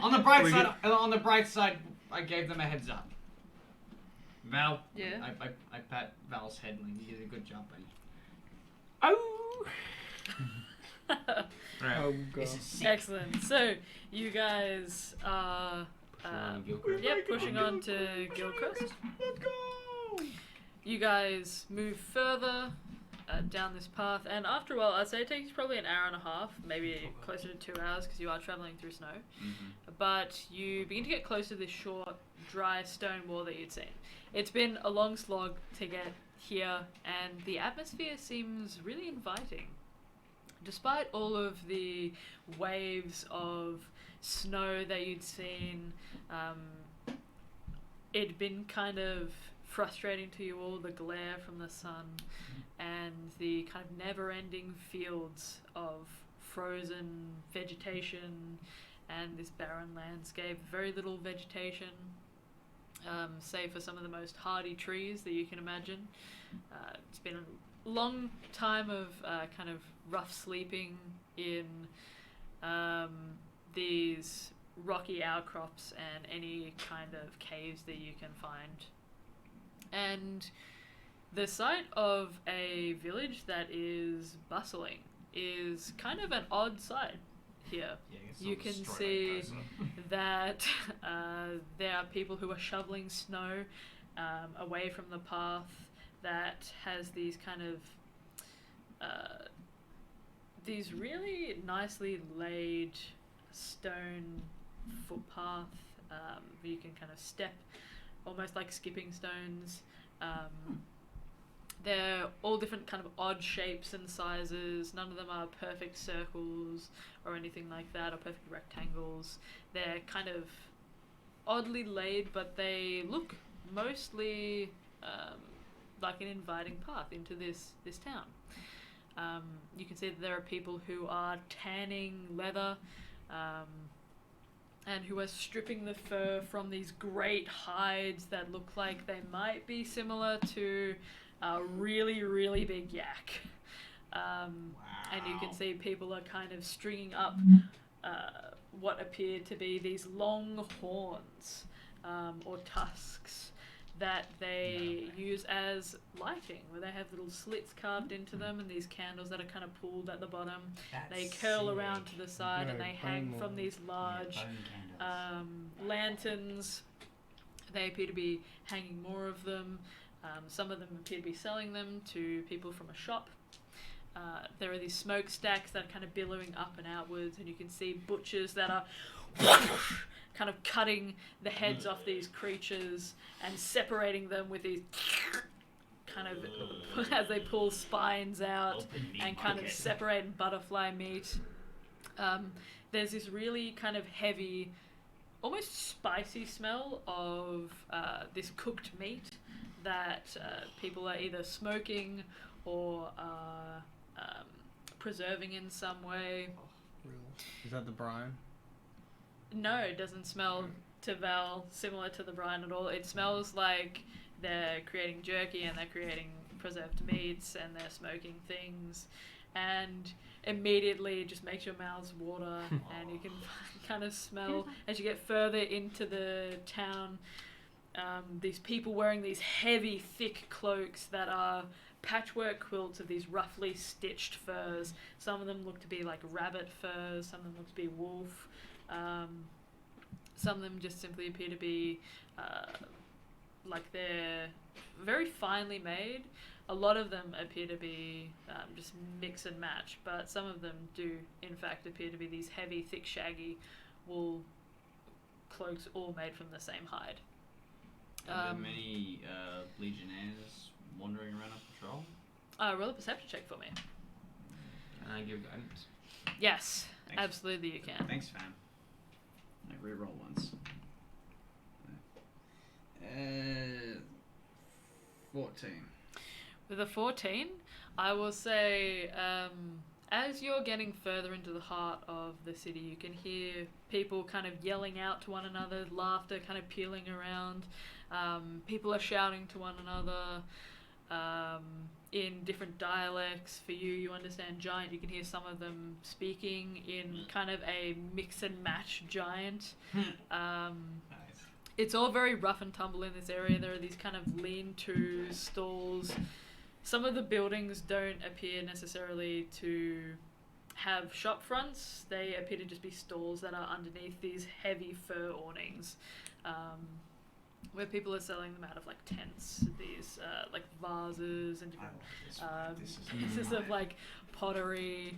C: On the bright side, I gave them a heads up. Val.
A: Yeah.
C: I pat Val's head and he did a good job.
A: Oh.
E: Right.
B: Oh god.
C: This is sick.
A: Excellent. So you guys are pushing on to Gildcrest.
B: Let's go.
A: You guys move further down this path, and after a while, I'd say it takes probably an hour and a half, maybe closer to 2 hours, because you are traveling through snow. But you begin to get close to this short dry stone wall that you'd seen. It's been a long slog to get here, and the atmosphere seems really inviting. Despite all of the waves of snow that you'd seen, it'd been kind of frustrating to you all, the glare from the sun and the kind of never-ending fields of frozen vegetation and this barren landscape. Very little vegetation, save for some of the most hardy trees that you can imagine. It's been a long time of kind of rough sleeping in these rocky outcrops and any kind of caves that you can find. And the sight of a village that is bustling is kind of an odd sight here.
C: Yeah, it's
A: You
C: not
A: can
C: straight
A: see
C: up Gaza.
A: that there are people who are shoveling snow away from the path that has these kind of these really nicely laid stone footpath where you can kind of step almost like skipping stones. They're all different kind of odd shapes and sizes. None of them are perfect circles or anything like that, or perfect rectangles. They're kind of oddly laid, but they look mostly like an inviting path into this town. You can see that there are people who are tanning leather and who are stripping the fur from these great hides that look like they might be similar to a really, really big yak. And you can see people are kind of stringing up what appear to be these long horns or tusks that they use as lighting, where they have little slits carved into them and these candles that are kind of pulled at the bottom. They curl around to the side and they hang from these large lanterns. They appear to be hanging more of them. Some of them appear to be selling them to people from a shop. There are these smokestacks that are kind of billowing up and outwards, and you can see butchers that are kind of cutting the heads off these creatures and separating them with these kind of as they pull spines out and kind of separate butterfly meat. There's this really kind of heavy, almost spicy smell of this cooked meat that people are either smoking or preserving in some way.
I: Is that the brine?
A: No, it doesn't smell to Val similar to the brine at all. It smells like they're creating jerky and they're creating preserved meats and they're smoking things, and immediately it just makes your mouths water. And you can kind of smell as you get further into the town these people wearing these heavy, thick cloaks that are patchwork quilts of these roughly stitched furs. Some of them look to be like rabbit furs, some of them look to be wolf. Some of them just simply appear to be like they're very finely made. A lot of them appear to be just mix and match, but some of them do in fact appear to be these heavy, thick, shaggy wool cloaks all made from the same hide.
G: Are there many legionnaires wandering around on patrol?
A: Roll a perception check for me.
E: Can I give guidance?
A: Yes,
G: Thanks.
A: absolutely you can.
G: Thanks, fam. I reroll once. 14.
A: With a 14, I will say, as you're getting further into the heart of the city, you can hear people kind of yelling out to one another, laughter kind of pealing around. People are shouting to one another in different dialects. For you, you understand Giant. You can hear some of them speaking in kind of a mix and match Giant.
G: Nice.
A: It's all very rough and tumble in this area. There are these kind of lean-to stalls. Some of the buildings don't appear necessarily to have shop fronts. They appear to just be stalls that are underneath these heavy fur awnings, where people are selling them out of like tents, these like vases and different pieces of like pottery.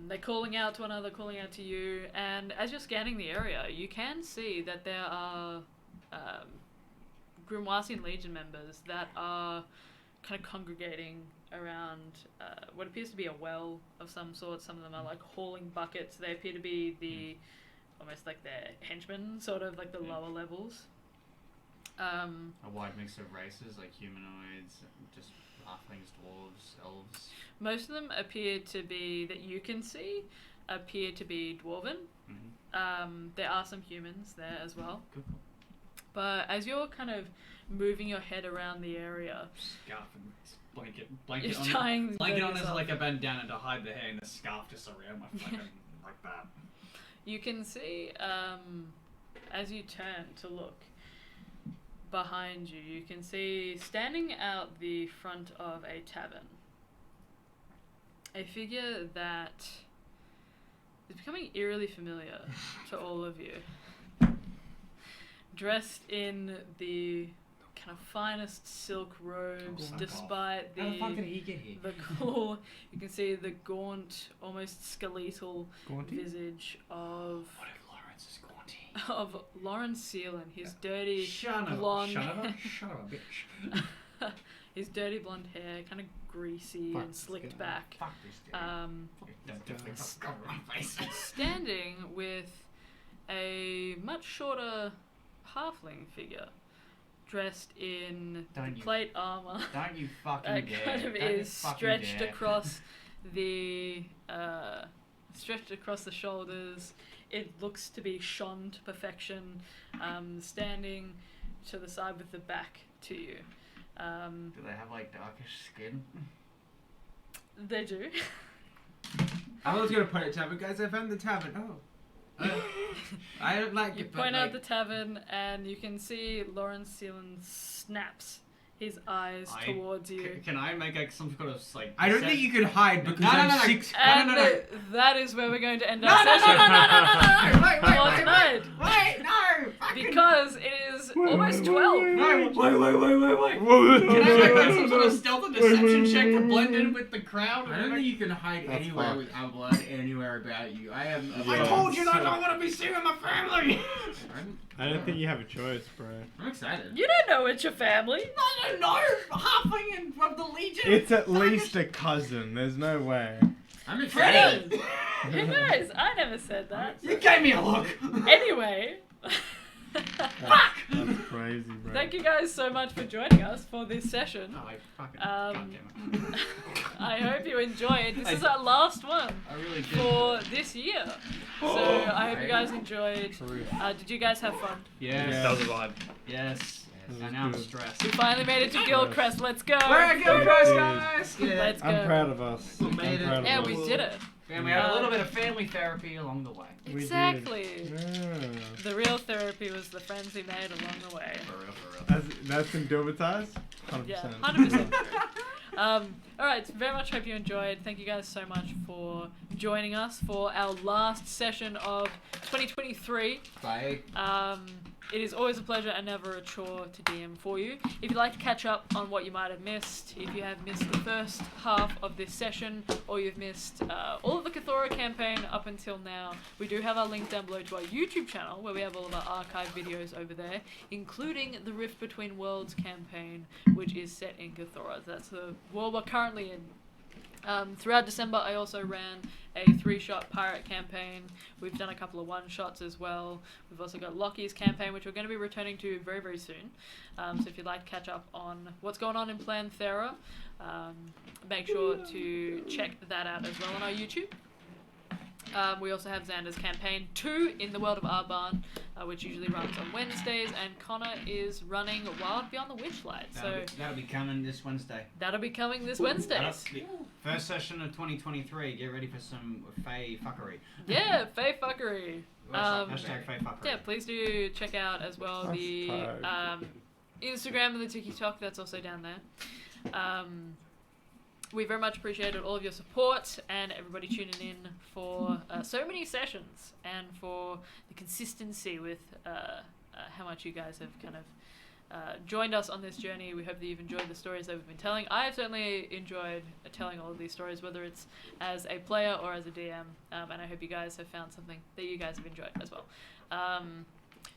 A: They're calling out to one another, calling out to you, and as you're scanning the area, you can see that there are Grimoisian Legion members that are kind of congregating around what appears to be a well of some sort. Some of them are like hauling buckets. They appear to be the almost like their henchmen, sort of like the lower levels.
C: A wide mix of races, like humanoids, just halflings, dwarves, elves.
A: Most of them appear to be, that you can see, appear to be dwarven. There are some humans there as well.
C: Cool.
A: But as you're kind of moving your head around the area,
C: Scarf and blanket
A: you're
C: on.
A: trying
C: Blanket on as
A: yourself.
C: like a bandana to hide the hair, and the scarf just around my fucking like that.
A: You can see, as you turn to look behind you, you can see standing out the front of a tavern, a figure that is becoming eerily familiar to all of you. Dressed in the kind of finest silk robes, despite
C: How the fuck did
A: the
C: he get here?
A: cool, you can see the gaunt, almost skeletal
B: Gaunty?
A: visage of
C: What if Lawrence is Gaunty?
A: of Lawrence Seelan, his dirty
C: Son of
A: blonde
C: a bitch.
A: his dirty blonde hair, kind of greasy
B: Fuck
A: and
B: this
A: slicked
B: guy.
A: back.
C: Fuck this dude.
B: This
C: Definitely
B: guy.
C: not cover my face.
A: Standing with a much shorter halfling figure, dressed in
C: Don't
A: the
C: you-
A: plate armor.
C: Don't you fucking
A: That
C: dare.
A: kind of
C: Don't you
A: is
C: fucking
A: stretched
C: dare.
A: across the shoulders. It looks to be shone to perfection. Standing to the side with the back to you.
C: Do they have like darkish skin?
A: They do.
E: I was gonna point at tavern, guys. I found the tavern. Oh. I don't like
A: You
E: it. but,
A: point out
E: like,
A: the tavern, and you can see Lawrence Seelan snaps his eyes
C: I-
A: towards you.
C: Can I make like some kind of like?
E: I don't think you can hide because
C: No, no,
E: I'm
C: no, no.
E: 6.
A: And
C: no.
A: that is where we're going to end
C: No,
A: our
C: no, no,
A: session
C: no, no, no, no, no, wait,
A: for
C: wait,
A: tonight.
C: wait, no, fucking.
A: Because it is almost 12.
C: No, wait.
B: Whoa.
C: Can I make like some sort of stealth and deception check to blend in with the crowd?
E: I don't think you can hide
B: That's
E: anywhere
B: fucked.
E: with our blood anywhere about you. I am.
C: I told you that I don't want to be seen with my family.
B: I don't think you have a choice, bro.
E: I'm excited.
A: You don't know it's your family.
C: No, halfling and of the Legion.
B: It's at least a cousin. There's no way.
E: I'm excited.
A: Pretty. Who knows? I never said that.
C: You gave me a look.
A: Anyway.
B: That's crazy, bro.
A: Thank you guys so much for joining us for this session.
C: Oh, I fucking.
A: Um,
C: goddamn it.
A: I hope you enjoyed. This is our last one
C: I really did.
A: for this year. So I hope you guys enjoyed. Did you guys have fun?
C: Yes.
B: Yeah.
H: That was a vibe.
C: Yes.
B: This
C: And
B: is
C: now I'm
B: good.
C: stressed.
A: We finally made it to Gildcrest. Let's go.
C: We're at Gildcrest, guys.
A: Let's go.
B: I'm proud of us.
E: We made it.
A: Yeah, we did it.
C: And we had a little bit of family therapy along the way.
B: We did.
A: Exactly.
B: Yeah.
A: The real therapy was the friends we made along the way.
C: For real.
B: That's been Dilbertized? 100%.
A: Yeah, 100% true. Alright, very much hope you enjoyed. Thank you guys so much for joining us for our last session of 2023.
E: Bye.
A: It is always a pleasure and never a chore to DM for you. If you'd like to catch up on what you might have missed, if you have missed the first half of this session, or you've missed all of the Cathora campaign up until now, we do have our link down below to our YouTube channel, where we have all of our archive videos over there, including the Rift Between Worlds campaign, which is set in Cathora. That's the world we're currently in. Throughout December, I also ran a 3-shot pirate campaign. We've done a couple of 1-shots as well. We've also got Lockie's campaign, which we're going to be returning to very, very soon. So if you'd like to catch up on what's going on in Plan Thera, make sure to check that out as well on our YouTube. We also have Xander's campaign 2 in the world of Arban, which usually runs on Wednesdays, and Connor is running Wild Beyond the Witchlight. So
C: That'll be coming this Wednesday.
A: that'll be coming this Wednesday.
C: First session of 2023. Get ready for some Fae fuckery.
A: Yeah, Fae fuckery.
C: Hashtag Fae fuckery.
A: Yeah, please do check out as well the Instagram and the TikTok. That's also down there. We very much appreciated all of your support and everybody tuning in for so many sessions and for the consistency with how much you guys have kind of joined us on this journey. We hope that you've enjoyed the stories that we've been telling. I have certainly enjoyed telling all of these stories, whether it's as a player or as a DM, and I hope you guys have found something that you guys have enjoyed as well.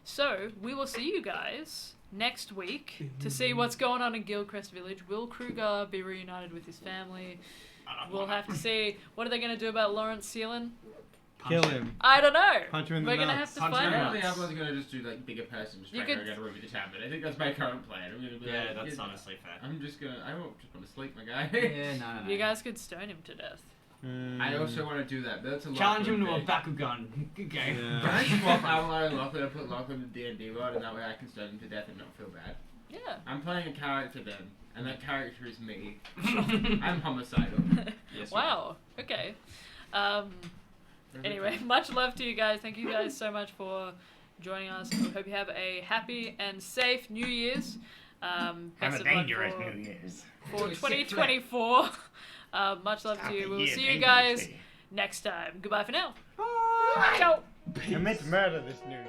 A: So we will see you guys next week to see what's going on in Gildcrest Village. Will Kruger be reunited with his family? We'll have to see. What are they going to do about Lawrence Seelan?
I: Kill him.
A: I don't know.
B: Punch him in the
A: We're gonna
B: nuts.
A: have to find
E: Apparently,
A: out.
E: Abel's gonna just do like bigger person, just
A: You
E: trying to
A: could-
E: get away with the tablet. I think that's my current plan. I'm gonna be
G: Yeah,
E: like,
G: that's
E: "Yeah,
G: honestly fair.
E: I'm just gonna. I won't just want to sleep, my guy.
G: Yeah, no.
A: You guys could stone him to death.
E: I also want to do that. But that's a lot.
G: Challenge
E: for
G: him to a
E: big.
G: Bakugan. Okay.
B: Yeah.
E: Can I swap Avalon and Lachlan and put Lachlan in the D&D world, and that way I can stone him to death and not feel bad?
A: Yeah.
E: I'm playing a character then, and that character is me. I'm homicidal.
G: Yes,
A: Wow. Okay. Anyway, much love to you guys. Thank you guys so much for joining us. We hope you have a happy and safe New Year's. Best of luck
B: Year's.
A: for 2024. Much love to you. We'll see you guys next time. Goodbye for now. Ciao.
B: I meant to murder this New Year.